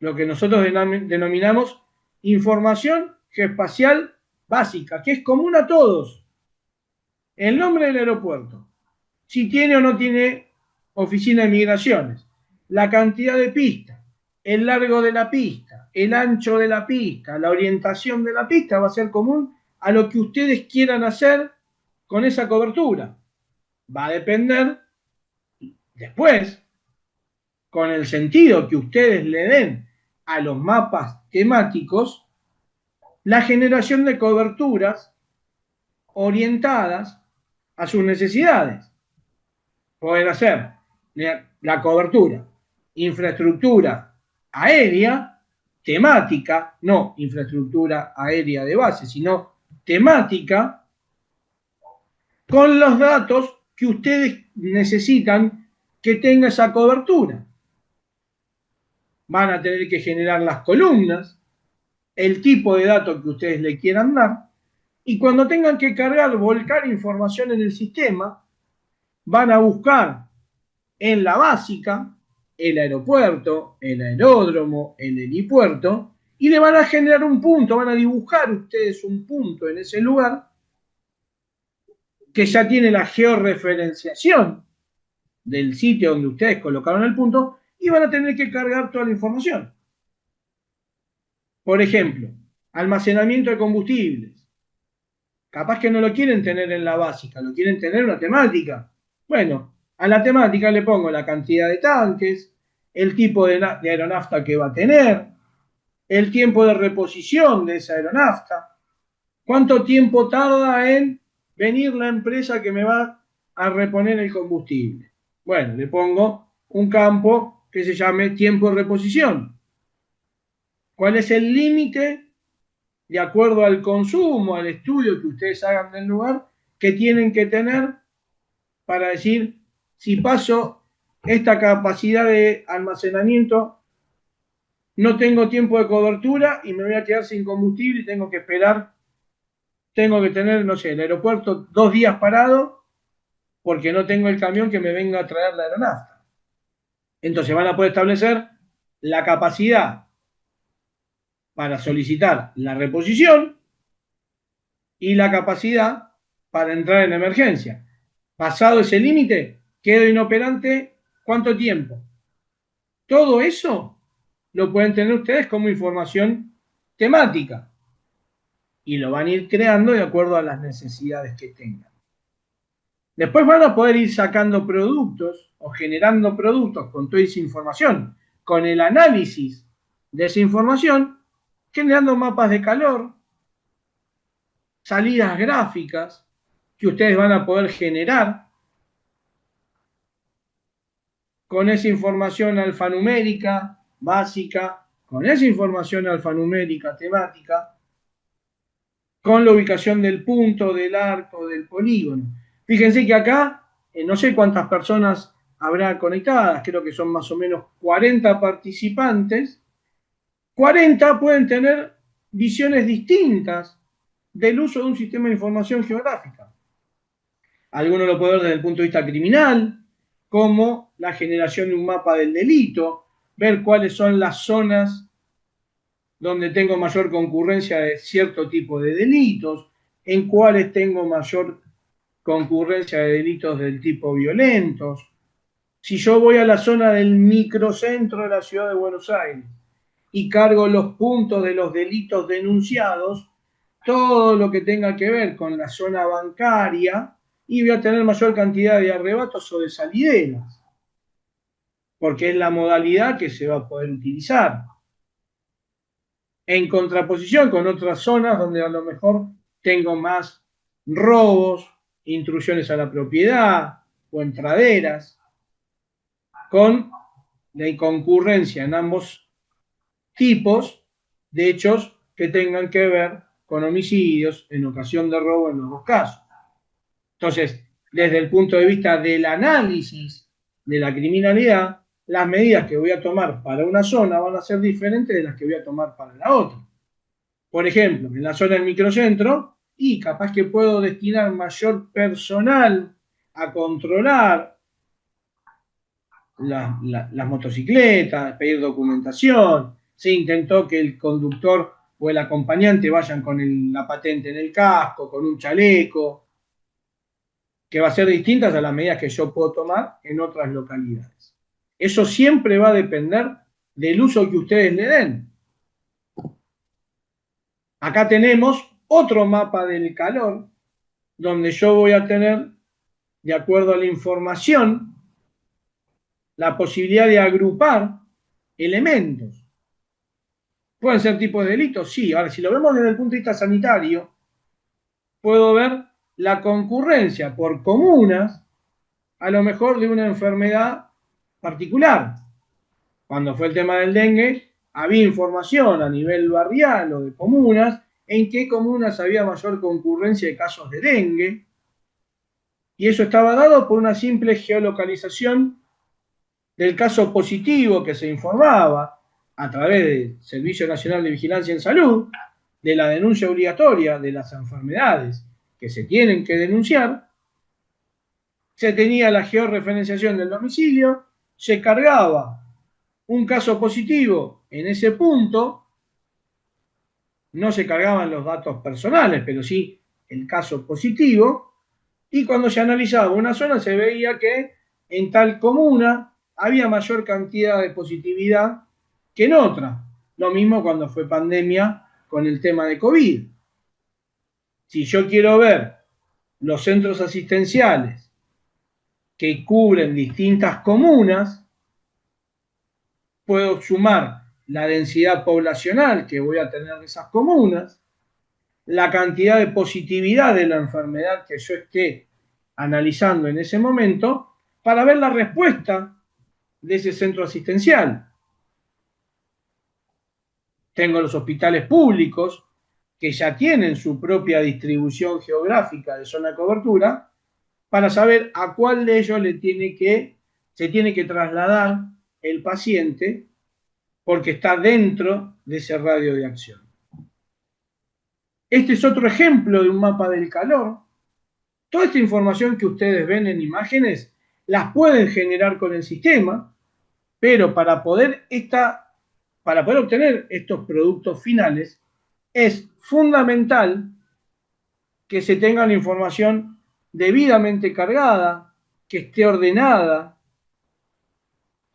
lo que nosotros denominamos información geoespacial básica, que es común a todos. El nombre del aeropuerto, si tiene o no tiene oficina de migraciones, la cantidad de pistas, el largo de la pista, el ancho de la pista, la orientación de la pista va a ser común a lo que ustedes quieran hacer con esa cobertura. Va a depender después, con el sentido que ustedes le den a los mapas temáticos, la generación de coberturas orientadas a sus necesidades. Pueden hacer la cobertura, infraestructura aérea, temática, no infraestructura aérea de base, sino temática, con los datos que ustedes necesitan que tenga esa cobertura. Van a tener que generar las columnas, el tipo de datos que ustedes le quieran dar, y cuando tengan que cargar, volcar información en el sistema, van a buscar en la básica el aeropuerto, el aeródromo, el helipuerto, y le van a generar un punto, van a dibujar ustedes un punto en ese lugar que ya tiene la georreferenciación del sitio donde ustedes colocaron el punto, y van a tener que cargar toda la información. Por ejemplo, almacenamiento de combustibles. Capaz que no lo quieren tener en la básica, lo quieren tener en una temática. Bueno, a la temática le pongo la cantidad de tanques, el tipo de aeronafta que va a tener, el tiempo de reposición de esa aeronafta, cuánto tiempo tarda en venir la empresa que me va a reponer el combustible. Bueno, le pongo un campo que se llame tiempo de reposición. ¿Cuál es el límite, de acuerdo al consumo, al estudio que ustedes hagan del lugar, que tienen que tener para decir, si paso esta capacidad de almacenamiento, no tengo tiempo de cobertura y me voy a quedar sin combustible y tengo que esperar, tengo que tener, no sé, el aeropuerto 2 días parado porque no tengo el camión que me venga a traer la aeronafta? Entonces van a poder establecer la capacidad para solicitar la reposición y la capacidad para entrar en emergencia. Pasado ese límite, quedo inoperante, ¿cuánto tiempo? Todo eso lo pueden tener ustedes como información temática y lo van a ir creando de acuerdo a las necesidades que tengan. Después van a poder ir sacando productos o generando productos con toda esa información, con el análisis de esa información, generando mapas de calor, salidas gráficas que ustedes van a poder generar con esa información alfanumérica básica, con esa información alfanumérica temática, con la ubicación del punto, del arco, del polígono. Fíjense que acá, no sé cuántas personas habrá conectadas, creo que son más o menos 40 participantes. 40 pueden tener visiones distintas del uso de un sistema de información geográfica. Algunos lo pueden ver desde el punto de vista criminal, como la generación de un mapa del delito, ver cuáles son las zonas donde tengo mayor concurrencia de cierto tipo de delitos, en cuáles tengo mayor concurrencia de delitos del tipo violentos. Si yo voy a la zona del microcentro de la ciudad de Buenos Aires y cargo los puntos de los delitos denunciados, todo lo que tenga que ver con la zona bancaria, y voy a tener mayor cantidad de arrebatos o de salideras, porque es la modalidad que se va a poder utilizar. En contraposición con otras zonas donde a lo mejor tengo más robos, intrusiones a la propiedad o entraderas, con la concurrencia en ambos tipos de hechos que tengan que ver con homicidios en ocasión de robo en los dos casos. Entonces, desde el punto de vista del análisis de la criminalidad, las medidas que voy a tomar para una zona van a ser diferentes de las que voy a tomar para la otra. Por ejemplo, en la zona del microcentro, y capaz que puedo destinar mayor personal a controlar las motocicletas, pedir documentación. Se intentó que el conductor o el acompañante vayan con la patente en el casco, con un chaleco, que va a ser distintas a las medidas que yo puedo tomar en otras localidades. Eso siempre va a depender del uso que ustedes le den. Acá tenemos otro mapa del calor, donde yo voy a tener, de acuerdo a la información, la posibilidad de agrupar elementos. ¿Pueden ser tipos de delitos? Sí. Ahora, si lo vemos desde el punto de vista sanitario, puedo ver la concurrencia por comunas, a lo mejor de una enfermedad particular. Cuando fue el tema del dengue, había información a nivel barrial o de comunas en qué comunas había mayor concurrencia de casos de dengue, y eso estaba dado por una simple geolocalización del caso positivo que se informaba a través del Servicio Nacional de Vigilancia en Salud, de la denuncia obligatoria de las enfermedades que se tienen que denunciar. Se tenía la georreferenciación del domicilio, se cargaba un caso positivo en ese punto, no se cargaban los datos personales, pero sí el caso positivo, y cuando se analizaba una zona se veía que en tal comuna había mayor cantidad de positividad que en otra. Lo mismo cuando fue pandemia con el tema de COVID. Si yo quiero ver los centros asistenciales que cubren distintas comunas, puedo sumar la densidad poblacional que voy a tener en esas comunas, la cantidad de positividad de la enfermedad que yo esté analizando en ese momento, para ver la respuesta de ese centro asistencial. Tengo los hospitales públicos que ya tienen su propia distribución geográfica de zona de cobertura, para saber a cuál de ellos se tiene que trasladar el paciente porque está dentro de ese radio de acción. Este es otro ejemplo de un mapa del calor. Toda esta información que ustedes ven en imágenes las pueden generar con el sistema, pero para poder obtener estos productos finales es fundamental que se tenga la información debidamente cargada, que esté ordenada,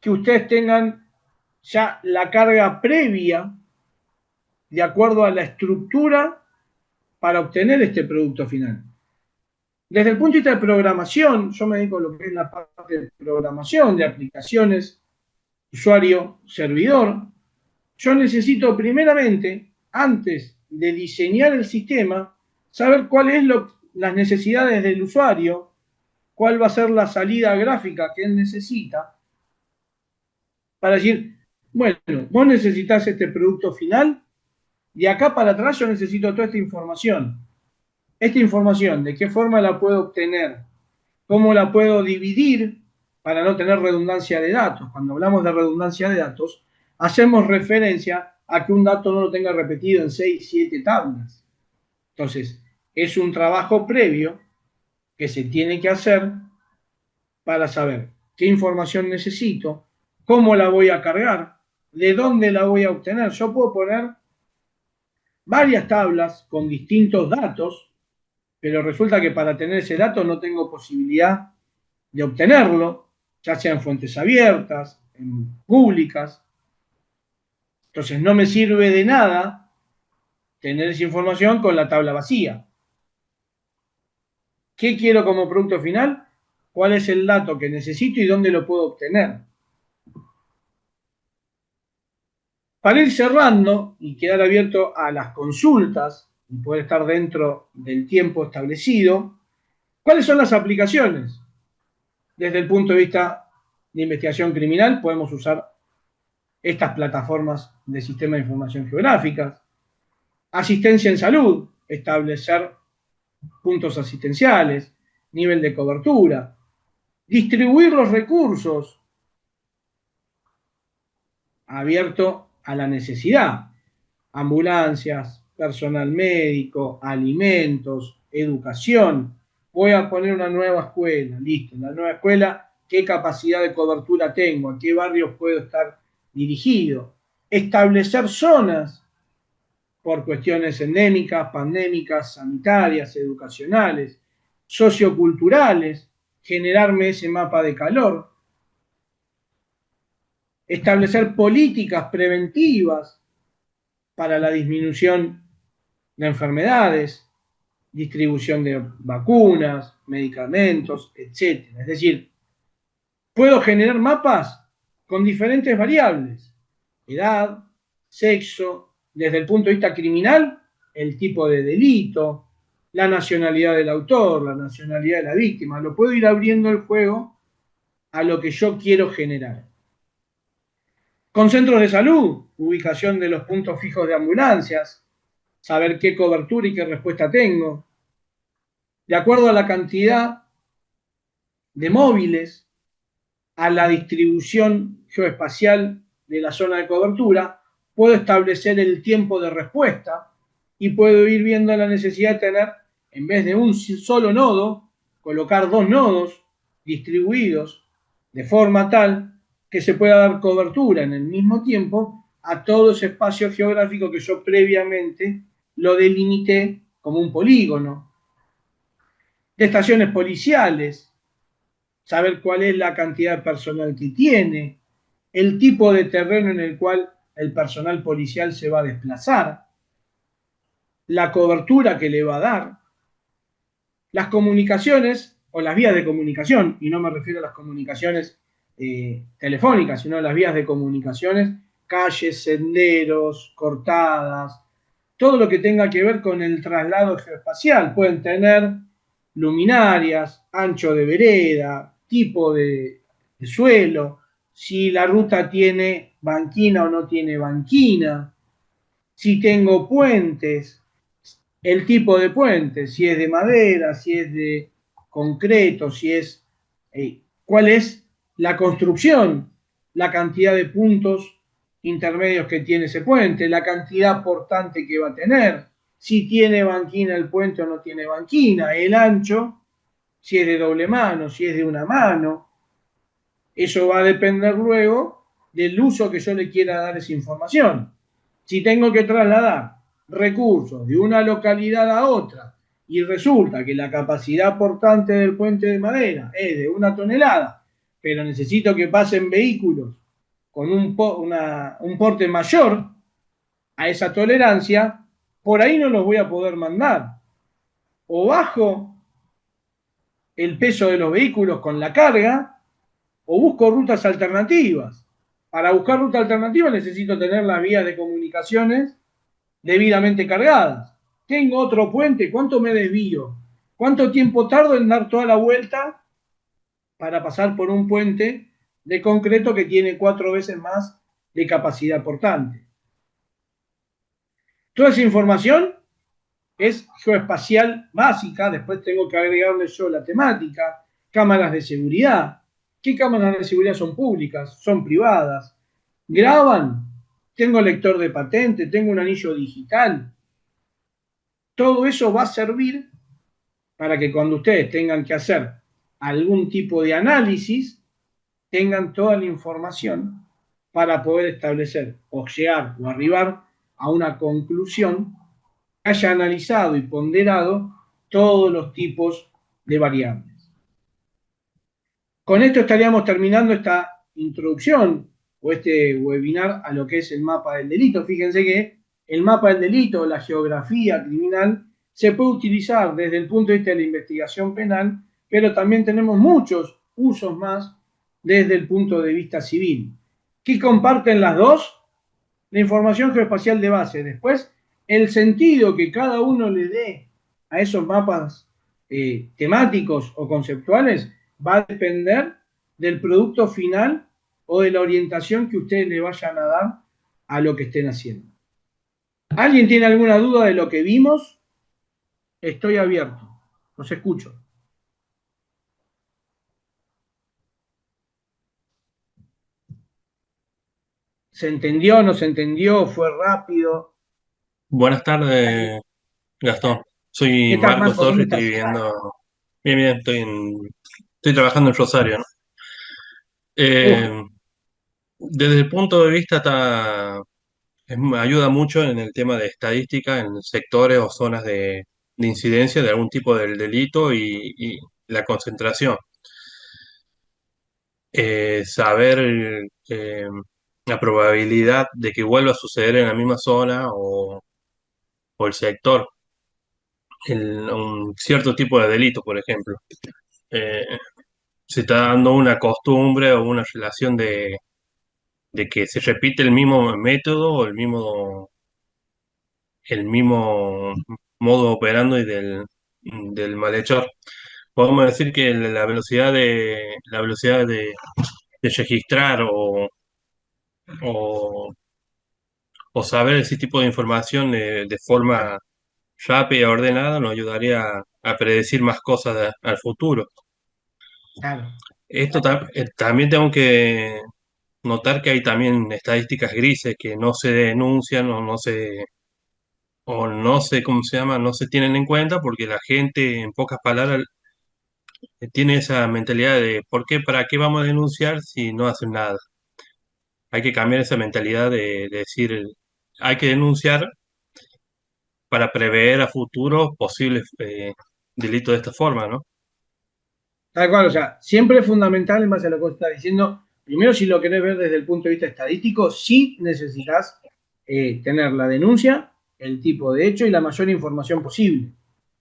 que ustedes tengan ya la carga previa de acuerdo a la estructura para obtener este producto final. Desde el punto de vista de programación, yo me dedico a lo que es la parte de programación, de aplicaciones, usuario, servidor. Yo necesito primeramente, antes de diseñar el sistema, saber cuáles son las necesidades del usuario, cuál va a ser la salida gráfica que él necesita, para decir, bueno, vos necesitas este producto final, de acá para atrás yo necesito toda esta información. Esta información, ¿de qué forma la puedo obtener? ¿Cómo la puedo dividir para no tener redundancia de datos? Cuando hablamos de redundancia de datos, hacemos referencia a que un dato no lo tenga repetido en 6, 7 tablas. Entonces, es un trabajo previo que se tiene que hacer para saber qué información necesito, cómo la voy a cargar, de dónde la voy a obtener. Yo puedo poner varias tablas con distintos datos pero resulta que para tener ese dato no tengo posibilidad de obtenerlo, ya sea en fuentes abiertas, en públicas. Entonces no me sirve de nada tener esa información con la tabla vacía. ¿Qué quiero como producto final? ¿Cuál es el dato que necesito y dónde lo puedo obtener? Para ir cerrando y quedar abierto a las consultas y poder estar dentro del tiempo establecido, ¿cuáles son las aplicaciones? Desde el punto de vista de investigación criminal, podemos usar estas plataformas de sistema de información geográficas. Asistencia en salud, establecer puntos asistenciales, nivel de cobertura, distribuir los recursos abierto a la necesidad, ambulancias, personal médico, alimentos, educación. Voy a poner una nueva escuela, listo, la nueva escuela, ¿qué capacidad de cobertura tengo? ¿A qué barrios puedo estar dirigido? Establecer zonas por cuestiones endémicas, pandémicas, sanitarias, educacionales, socioculturales, generarme ese mapa de calor, establecer políticas preventivas para la disminución de enfermedades, distribución de vacunas, medicamentos, etc. Es decir, puedo generar mapas con diferentes variables, edad, sexo, desde el punto de vista criminal, el tipo de delito, la nacionalidad del autor, la nacionalidad de la víctima. Lo puedo ir abriendo el juego a lo que yo quiero generar. Con centros de salud, ubicación de los puntos fijos de ambulancias, saber qué cobertura y qué respuesta tengo. De acuerdo a la cantidad de móviles, a la distribución geoespacial de la zona de cobertura, puedo establecer el tiempo de respuesta y puedo ir viendo la necesidad de tener, en vez de un solo nodo, colocar dos nodos distribuidos de forma tal que se pueda dar cobertura en el mismo tiempo a todo ese espacio geográfico que yo previamente lo delimité como un polígono. De estaciones policiales, saber cuál es la cantidad de personal que tiene, el tipo de terreno en el cual el personal policial se va a desplazar, la cobertura que le va a dar, las comunicaciones o las vías de comunicación, y no me refiero a las comunicaciones telefónicas, sino a las vías de comunicaciones, calles, senderos, cortadas, todo lo que tenga que ver con el traslado geoespacial. Pueden tener luminarias, ancho de vereda, tipo de suelo, si la ruta tiene banquina o no tiene banquina, si tengo puentes, el tipo de puente, si es de madera, si es de concreto, si es cuál es la construcción, la cantidad de puntos intermedios que tiene ese puente, la cantidad portante que va a tener, si tiene banquina el puente o no tiene banquina, el ancho, si es de doble mano, si es de una mano. Eso va a depender luego del uso que yo le quiera dar a esa información. Si tengo que trasladar recursos de una localidad a otra y resulta que la capacidad portante del puente de madera es de 1 tonelada, pero necesito que pasen vehículos con un porte mayor a esa tolerancia, por ahí no los voy a poder mandar. O bajo el peso de los vehículos con la carga, o busco rutas alternativas. Para buscar rutas alternativas necesito tener las vías de comunicaciones debidamente cargadas. Tengo otro puente, ¿cuánto me desvío? ¿Cuánto tiempo tardo en dar toda la vuelta para pasar por un puente de concreto que tiene 4 veces más de capacidad portante? Toda esa información es geoespacial básica, después tengo que agregarle yo la temática, cámaras de seguridad. ¿Qué cámaras de seguridad son públicas? ¿Son privadas? ¿Graban? ¿Tengo lector de patente? ¿Tengo un anillo digital? Todo eso va a servir para que cuando ustedes tengan que hacer algún tipo de análisis, tengan toda la información para poder establecer o llegar o arribar a una conclusión que haya analizado y ponderado todos los tipos de variables. Con esto estaríamos terminando esta introducción o este webinar a lo que es el mapa del delito. Fíjense que el mapa del delito, la geografía criminal, se puede utilizar desde el punto de vista de la investigación penal, pero también tenemos muchos usos más desde el punto de vista civil. ¿Qué comparten las dos? La información geoespacial de base. Después, el sentido que cada uno le dé a esos mapas temáticos o conceptuales va a depender del producto final o de la orientación que ustedes le vayan a dar a lo que estén haciendo. ¿Alguien tiene alguna duda de lo que vimos? Estoy abierto. Los escucho. ¿Se entendió? ¿No se entendió? ¿Fue rápido? Buenas tardes, Gastón. Soy ¿Qué tal, Marcos Marco? ¿Cómo Torres, estoy estás? viviendo. Bien, bien, estoy trabajando en Rosario, ¿no? Uf, Eh, Desde el punto de vista me ayuda mucho en el tema de estadística en sectores o zonas de incidencia de algún tipo del delito y la concentración. Saber la probabilidad de que vuelva a suceder en la misma zona o el sector, un cierto tipo de delito, por ejemplo. Eh, Se está dando una costumbre o una relación de que se repite el mismo método o el mismo modo operando y del malhechor. Podemos decir que la velocidad de registrar o, o saber ese tipo de información de forma rápida y ordenada nos ayudaría a predecir más cosas al futuro. claro. También tengo que notar que hay también estadísticas grises que no se denuncian o no se, ¿cómo se llama? No se tienen en cuenta porque la gente, en pocas palabras, tiene esa mentalidad de ¿por qué, para qué vamos a denunciar si no hacen nada? Hay que cambiar esa mentalidad de decir, hay que denunciar para prever a futuro posibles delitos de esta forma, ¿no? Tal cual, o sea, siempre es fundamental, en base a lo que vos estás diciendo, primero si lo querés ver desde el punto de vista estadístico, sí necesitas tener la denuncia, el tipo de hecho y la mayor información posible.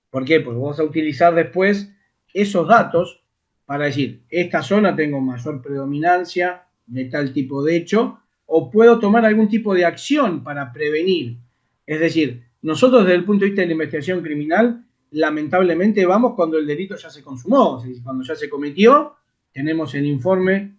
¿Por qué? Porque vos vas a utilizar después esos datos para decir, esta zona tengo mayor predominancia de tal tipo de hecho, o puedo tomar algún tipo de acción para prevenir. Es decir, nosotros desde el punto de vista de la investigación criminal, lamentablemente vamos cuando el delito ya se consumó, es decir, cuando ya se cometió, tenemos el informe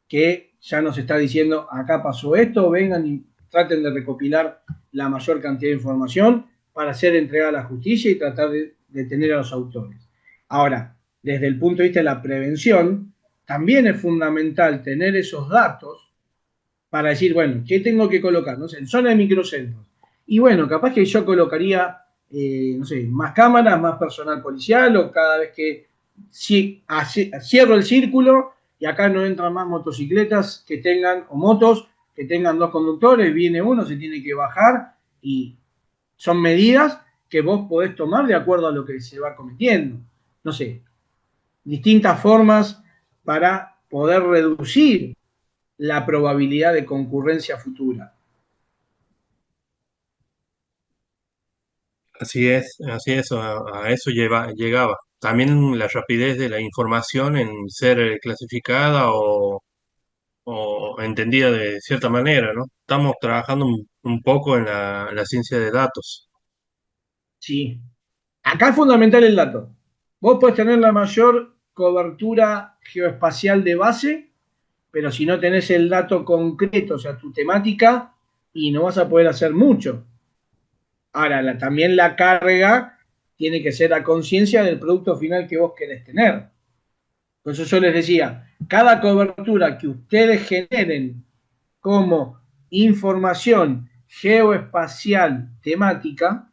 que ya nos está diciendo, acá pasó esto, vengan y traten de recopilar la mayor cantidad de información para ser entregada a la justicia y tratar de detener a los autores. Ahora, desde el punto de vista de la prevención, también es fundamental tener esos datos para decir, bueno, ¿qué tengo que colocar? No sé, en zona de microcentros. Y bueno, capaz que yo colocaría, no sé, más cámaras, más personal policial, o cada vez que cierro el círculo y acá no entran más motocicletas que tengan, o motos que tengan dos conductores, viene uno, se tiene que bajar y son medidas que vos podés tomar de acuerdo a lo que se va cometiendo. No sé, distintas formas para poder reducir la probabilidad de concurrencia futura. Así es, a eso llegaba. También la rapidez de la información en ser clasificada o entendida de cierta manera, ¿no? Estamos trabajando un poco en la ciencia de datos. Sí. Acá es fundamental el dato. Vos podés tener la mayor cobertura geoespacial de base, pero si no tenés el dato concreto, o sea, tu temática, y no vas a poder hacer mucho. Ahora, también la carga tiene que ser a conciencia del producto final que vos querés tener. Por eso yo les decía, cada cobertura que ustedes generen como información geoespacial temática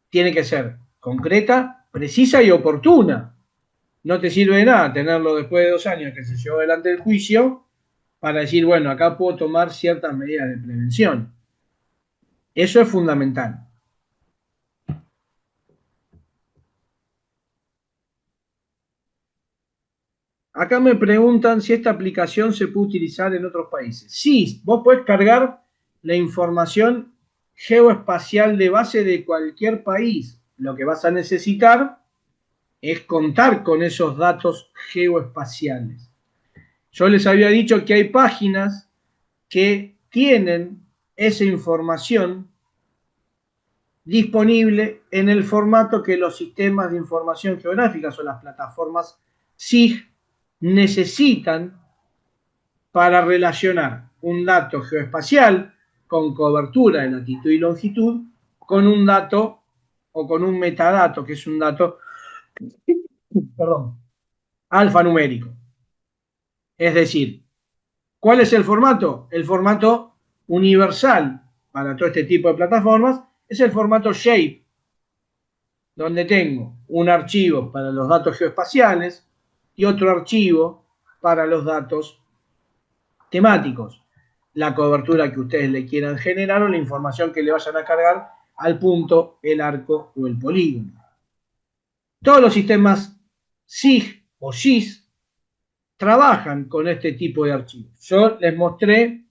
tiene que ser concreta, precisa y oportuna. No te sirve de nada tenerlo después de 2 años que se llevó adelante el juicio para decir, bueno, acá puedo tomar ciertas medidas de prevención. Eso es fundamental. Acá me preguntan si esta aplicación se puede utilizar en otros países. Sí, vos podés cargar la información geoespacial de base de cualquier país. Lo que vas a necesitar es contar con esos datos geoespaciales. Yo les había dicho que hay páginas que tienen esa información disponible en el formato que los sistemas de información geográfica o las plataformas SIG necesitan para relacionar un dato geoespacial con cobertura de latitud y longitud con un dato o con un metadato, que es un dato, perdón, alfanumérico. Es decir, ¿cuál es el formato? El formato universal para todo este tipo de plataformas es el formato SHAPE, donde tengo un archivo para los datos geoespaciales y otro archivo para los datos temáticos, la cobertura que ustedes le quieran generar o la información que le vayan a cargar al punto, el arco o el polígono. Todos los sistemas SIG o GIS trabajan con este tipo de archivos. Yo les mostré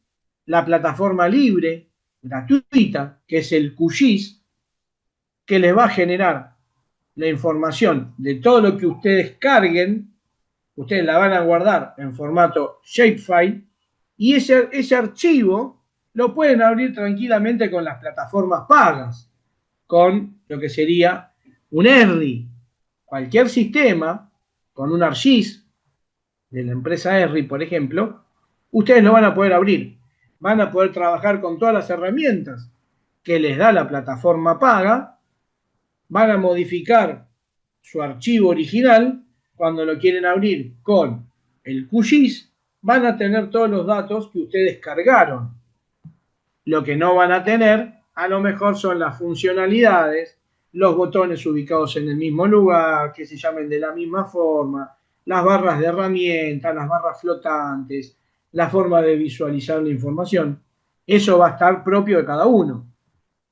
la plataforma libre, gratuita, que es el QGIS, que les va a generar la información de todo lo que ustedes carguen. Ustedes la van a guardar en formato shapefile y ese archivo lo pueden abrir tranquilamente con las plataformas pagas, con lo que sería un ERRI. Cualquier sistema con un ArcGIS de la empresa ERRI, por ejemplo, ustedes lo van a poder abrir. Van a poder trabajar con todas las herramientas que les da la plataforma paga, van a modificar su archivo original. Cuando lo quieren abrir con el QGIS, van a tener todos los datos que ustedes cargaron. Lo que no van a tener, a lo mejor, son las funcionalidades, los botones ubicados en el mismo lugar, que se llamen de la misma forma, las barras de herramientas, las barras flotantes, la forma de visualizar la información. Eso va a estar propio de cada uno.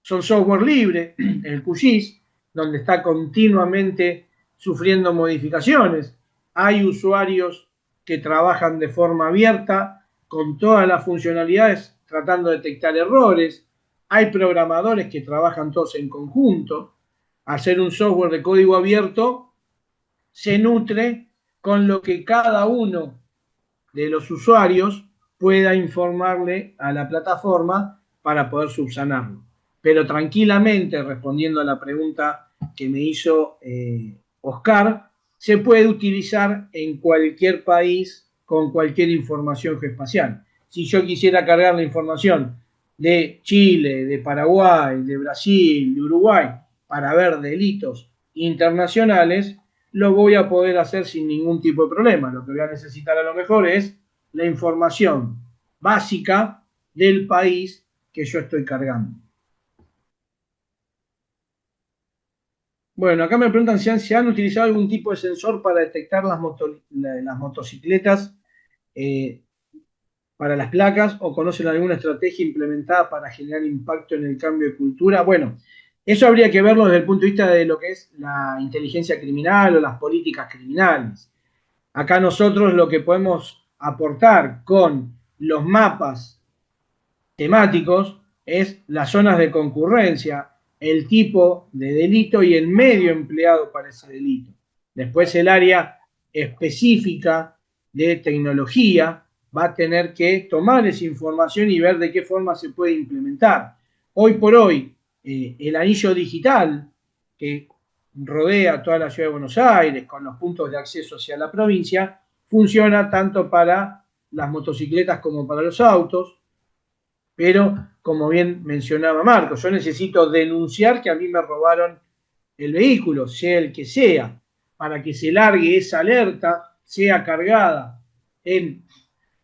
Son software libre, el QGIS, donde está continuamente sufriendo modificaciones. Hay usuarios que trabajan de forma abierta con todas las funcionalidades tratando de detectar errores. Hay programadores que trabajan todos en conjunto. Hacer un software de código abierto se nutre con lo que cada uno de los usuarios pueda informarle a la plataforma para poder subsanarlo. Pero tranquilamente, respondiendo a la pregunta que me hizo Oscar, se puede utilizar en cualquier país con cualquier información geoespacial. Si yo quisiera cargar la información de Chile, de Paraguay, de Brasil, de Uruguay, para ver delitos internacionales, lo voy a poder hacer sin ningún tipo de problema. Lo que voy a necesitar a lo mejor es la información básica del país que yo estoy cargando. Bueno, acá me preguntan si han utilizado algún tipo de sensor para detectar las motocicletas para las placas o conocen alguna estrategia implementada para generar impacto en el cambio de cultura. Bueno, eso habría que verlo desde el punto de vista de lo que es la inteligencia criminal o las políticas criminales. Acá nosotros lo que podemos aportar con los mapas temáticos es las zonas de concurrencia, el tipo de delito y el medio empleado para ese delito. Después el área específica de tecnología va a tener que tomar esa información y ver de qué forma se puede implementar. Hoy por hoy, el anillo digital que rodea toda la ciudad de Buenos Aires con los puntos de acceso hacia la provincia, funciona tanto para las motocicletas como para los autos, pero como bien mencionaba Marcos, yo necesito denunciar que a mí me robaron el vehículo, sea el que sea, para que se largue esa alerta, sea cargada en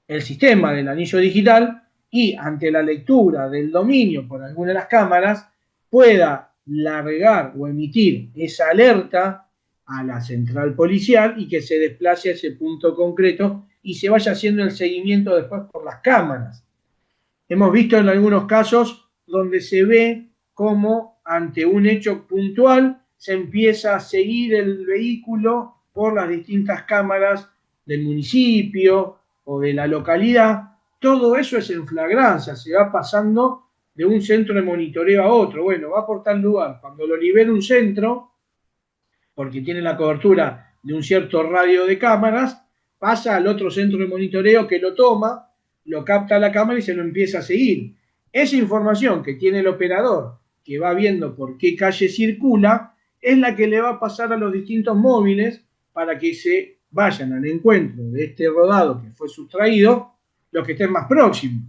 el sistema del anillo digital y ante la lectura del dominio por alguna de las cámaras pueda largar o emitir esa alerta a la central policial y que se desplace a ese punto concreto y se vaya haciendo el seguimiento después por las cámaras. Hemos visto en algunos casos donde se ve cómo ante un hecho puntual se empieza a seguir el vehículo por las distintas cámaras del municipio o de la localidad, todo eso es en flagrancia, se va pasando de un centro de monitoreo a otro. Bueno, va por tal lugar. Cuando lo libera un centro, porque tiene la cobertura de un cierto radio de cámaras, pasa al otro centro de monitoreo que lo toma, lo capta la cámara y se lo empieza a seguir. Esa información que tiene el operador, que va viendo por qué calle circula, es la que le va a pasar a los distintos móviles para que se vayan al encuentro de este rodado que fue sustraído, los que estén más próximos.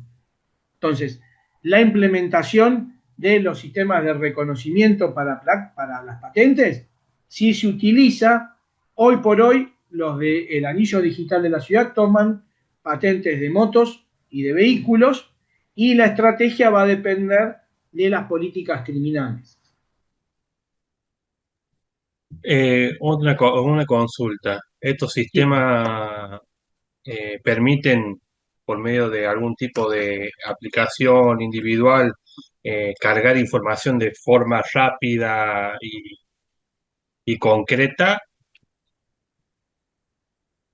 Entonces, la implementación de los sistemas de reconocimiento para las patentes, sí se utiliza. Hoy por hoy, los del anillo digital de la ciudad toman patentes de motos y de vehículos, y la estrategia va a depender de las políticas criminales. Una consulta. ¿Estos Sí. sistemas permiten, por medio de algún tipo de aplicación individual, cargar información de forma rápida y concreta?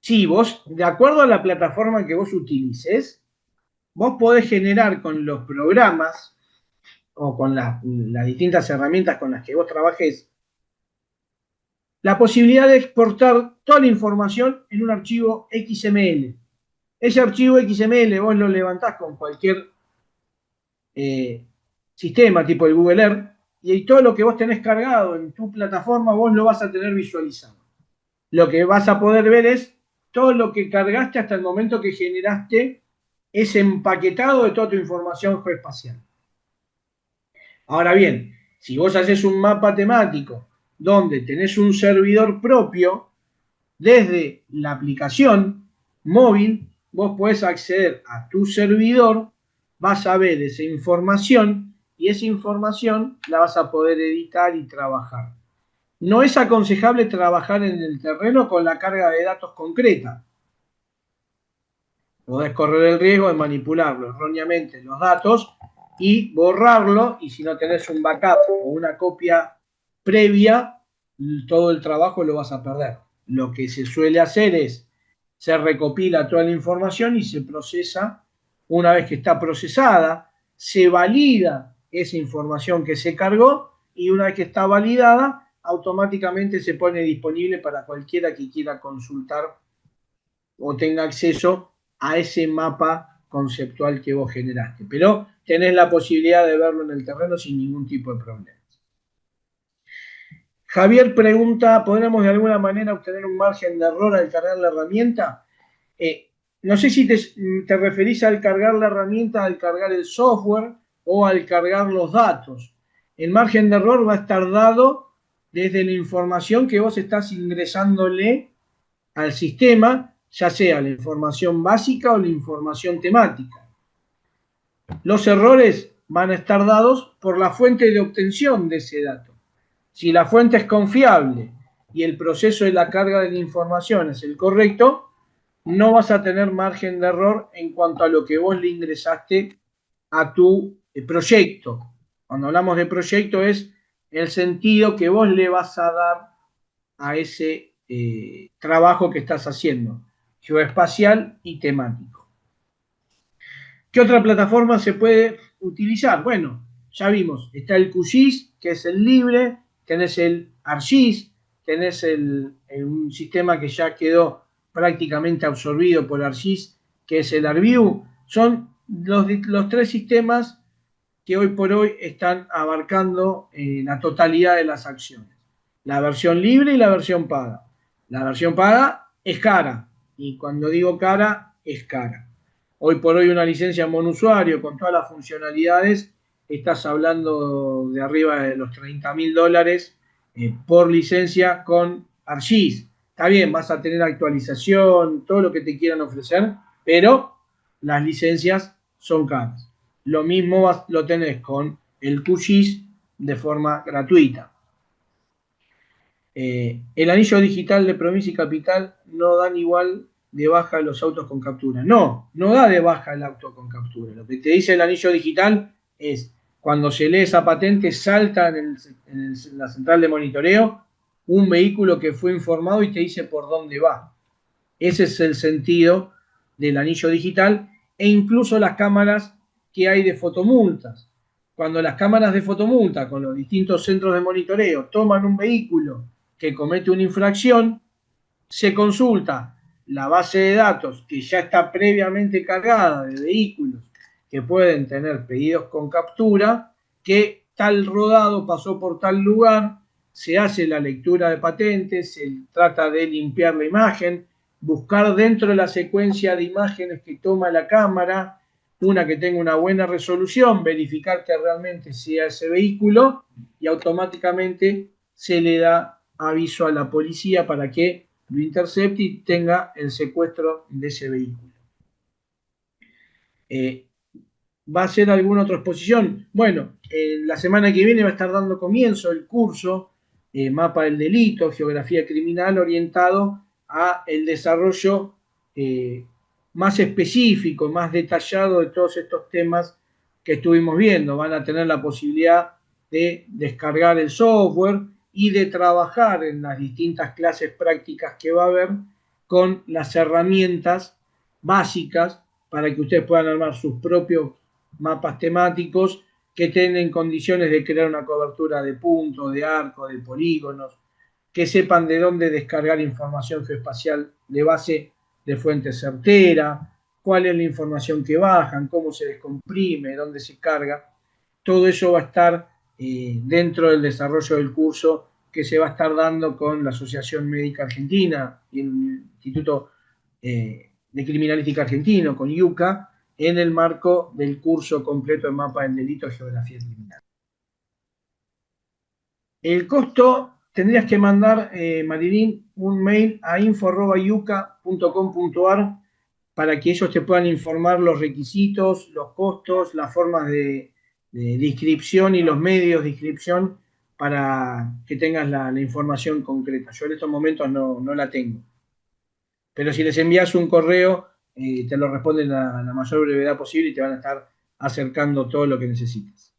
Sí, vos, de acuerdo a la plataforma que vos utilices, vos podés generar con los programas o con las distintas herramientas con las que vos trabajes la posibilidad de exportar toda la información en un archivo XML. Ese archivo XML vos lo levantás con cualquier sistema tipo el Google Earth, y todo lo que vos tenés cargado en tu plataforma vos lo vas a tener visualizado. Lo que vas a poder ver es todo lo que cargaste hasta el momento que generaste ese empaquetado de toda tu información geoespacial. Ahora bien, si vos haces un mapa temático donde tenés un servidor propio, desde la aplicación móvil, vos podés acceder a tu servidor, vas a ver esa información y esa información la vas a poder editar y trabajar. No es aconsejable trabajar en el terreno con la carga de datos concreta. Podés correr el riesgo de manipularlo erróneamente los datos y borrarlo, y si no tenés un backup o una copia previa, todo el trabajo lo vas a perder. Lo que se suele hacer es, se recopila toda la información y se procesa. Una vez que está procesada, se valida esa información que se cargó, y una vez que está validada, automáticamente se pone disponible para cualquiera que quiera consultar o tenga acceso a ese mapa conceptual que vos generaste. Pero tenés la posibilidad de verlo en el terreno sin ningún tipo de problema. Javier pregunta, ¿podremos de alguna manera obtener un margen de error al cargar la herramienta? No sé si te referís al cargar la herramienta, al cargar el software o al cargar los datos. El margen de error va a estar dado desde la información que vos estás ingresándole al sistema, ya sea la información básica o la información temática. Los errores van a estar dados por la fuente de obtención de ese dato. Si la fuente es confiable y el proceso de la carga de la información es el correcto, no vas a tener margen de error en cuanto a lo que vos le ingresaste a tu proyecto. Cuando hablamos de proyecto es el sentido que vos le vas a dar a ese trabajo que estás haciendo, geoespacial y temático. ¿Qué otra plataforma se puede utilizar? Bueno, ya vimos, está el QGIS, que es el libre, tenés el ArcGIS, tenés un sistema que ya quedó prácticamente absorbido por ArcGIS, que es el ArcView. Son los tres sistemas que hoy por hoy están abarcando la totalidad de las acciones. La versión libre y la versión paga. La versión paga es cara, y cuando digo cara, es cara. Hoy por hoy una licencia monusuario con todas las funcionalidades, estás hablando de arriba de los $30.000 por licencia con ArcGIS. Está bien, vas a tener actualización, todo lo que te quieran ofrecer, pero las licencias son caras. Lo mismo lo tenés con el QGIS de forma gratuita. El anillo digital de provincia y capital no dan igual de baja los autos con captura. No da de baja el auto con captura. Lo que te dice el anillo digital es, cuando se lee esa patente, salta en la central de monitoreo un vehículo que fue informado y te dice por dónde va. Ese es el sentido del anillo digital e incluso las cámaras que hay de fotomultas. Cuando las cámaras de fotomulta con los distintos centros de monitoreo toman un vehículo que comete una infracción, se consulta la base de datos que ya está previamente cargada de vehículos que pueden tener pedidos con captura, que tal rodado pasó por tal lugar, se hace la lectura de patentes, se trata de limpiar la imagen, buscar dentro de la secuencia de imágenes que toma la cámara una que tenga una buena resolución, verificar que realmente sea ese vehículo y automáticamente se le da aviso a la policía para que lo intercepte y tenga el secuestro de ese vehículo. ¿Va a ser alguna otra exposición? Bueno, la semana que viene va a estar dando comienzo el curso Mapa del Delito, Geografía Criminal, orientado a el desarrollo más específico, más detallado de todos estos temas que estuvimos viendo. Van a tener la posibilidad de descargar el software y de trabajar en las distintas clases prácticas que va a haber con las herramientas básicas para que ustedes puedan armar sus propios mapas temáticos que estén en condiciones de crear una cobertura de puntos, de arcos, de polígonos, que sepan de dónde descargar información geoespacial de base de fuente certera, cuál es la información que bajan, cómo se descomprime, dónde se carga. Todo eso va a estar dentro del desarrollo del curso que se va a estar dando con la Asociación Médica Argentina y el Instituto de Criminalística Argentino, con IUCA, en el marco del curso completo de Mapa del Delito, Geografía Criminal. El costo, tendrías que mandar, Marilyn, un mail a info@iuca.com.ar para que ellos te puedan informar los requisitos, los costos, las formas de inscripción y los medios de inscripción para que tengas la información concreta. Yo en estos momentos no la tengo. Pero si les envías un correo, te lo responden a la mayor brevedad posible y te van a estar acercando todo lo que necesites.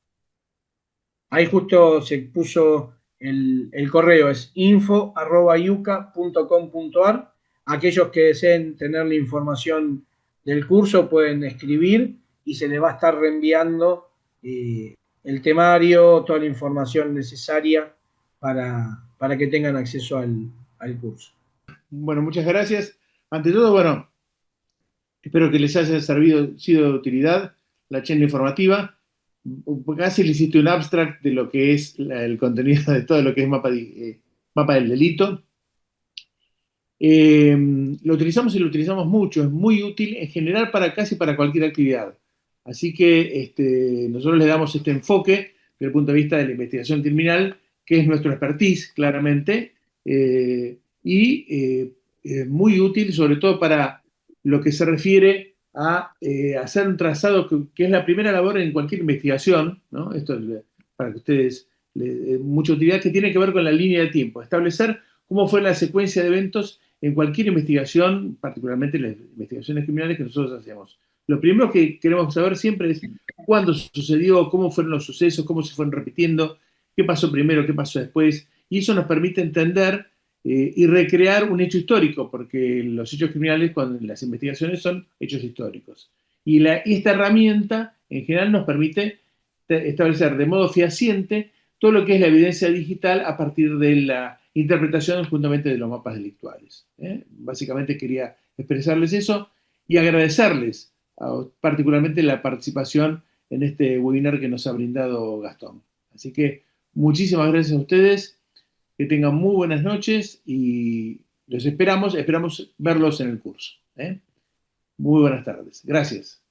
Ahí justo se puso el correo, es info@iuca.com.ar. Aquellos que deseen tener la información del curso pueden escribir y se les va a estar reenviando el temario, toda la información necesaria para que tengan acceso al curso. Bueno, muchas gracias. Ante todo, bueno, espero que les haya sido de utilidad la charla informativa. Casi le hiciste un abstract de lo que es el contenido de todo lo que es mapa del delito. Lo utilizamos y lo utilizamos mucho, es muy útil en general casi para cualquier actividad. Así que nosotros le damos este enfoque desde el punto de vista de la investigación criminal, que es nuestro expertise, claramente, y muy útil sobre todo para lo que se refiere a hacer un trazado que es la primera labor en cualquier investigación, ¿no? Esto es para que ustedes, mucha utilidad que tiene que ver con la línea de tiempo, establecer cómo fue la secuencia de eventos en cualquier investigación, particularmente en las investigaciones criminales que nosotros hacemos. Lo primero que queremos saber siempre es cuándo sucedió, cómo fueron los sucesos, cómo se fueron repitiendo, qué pasó primero, qué pasó después, y eso nos permite entender y recrear un hecho histórico, porque los hechos criminales, cuando las investigaciones son hechos históricos. Y esta herramienta, en general, nos permite establecer de modo fehaciente todo lo que es la evidencia digital a partir de la interpretación justamente de los mapas delictuales. Básicamente quería expresarles eso y agradecerles particularmente la participación en este webinar que nos ha brindado Gastón. Así que muchísimas gracias a ustedes, que tengan muy buenas noches y los esperamos verlos en el curso. Muy buenas tardes. Gracias.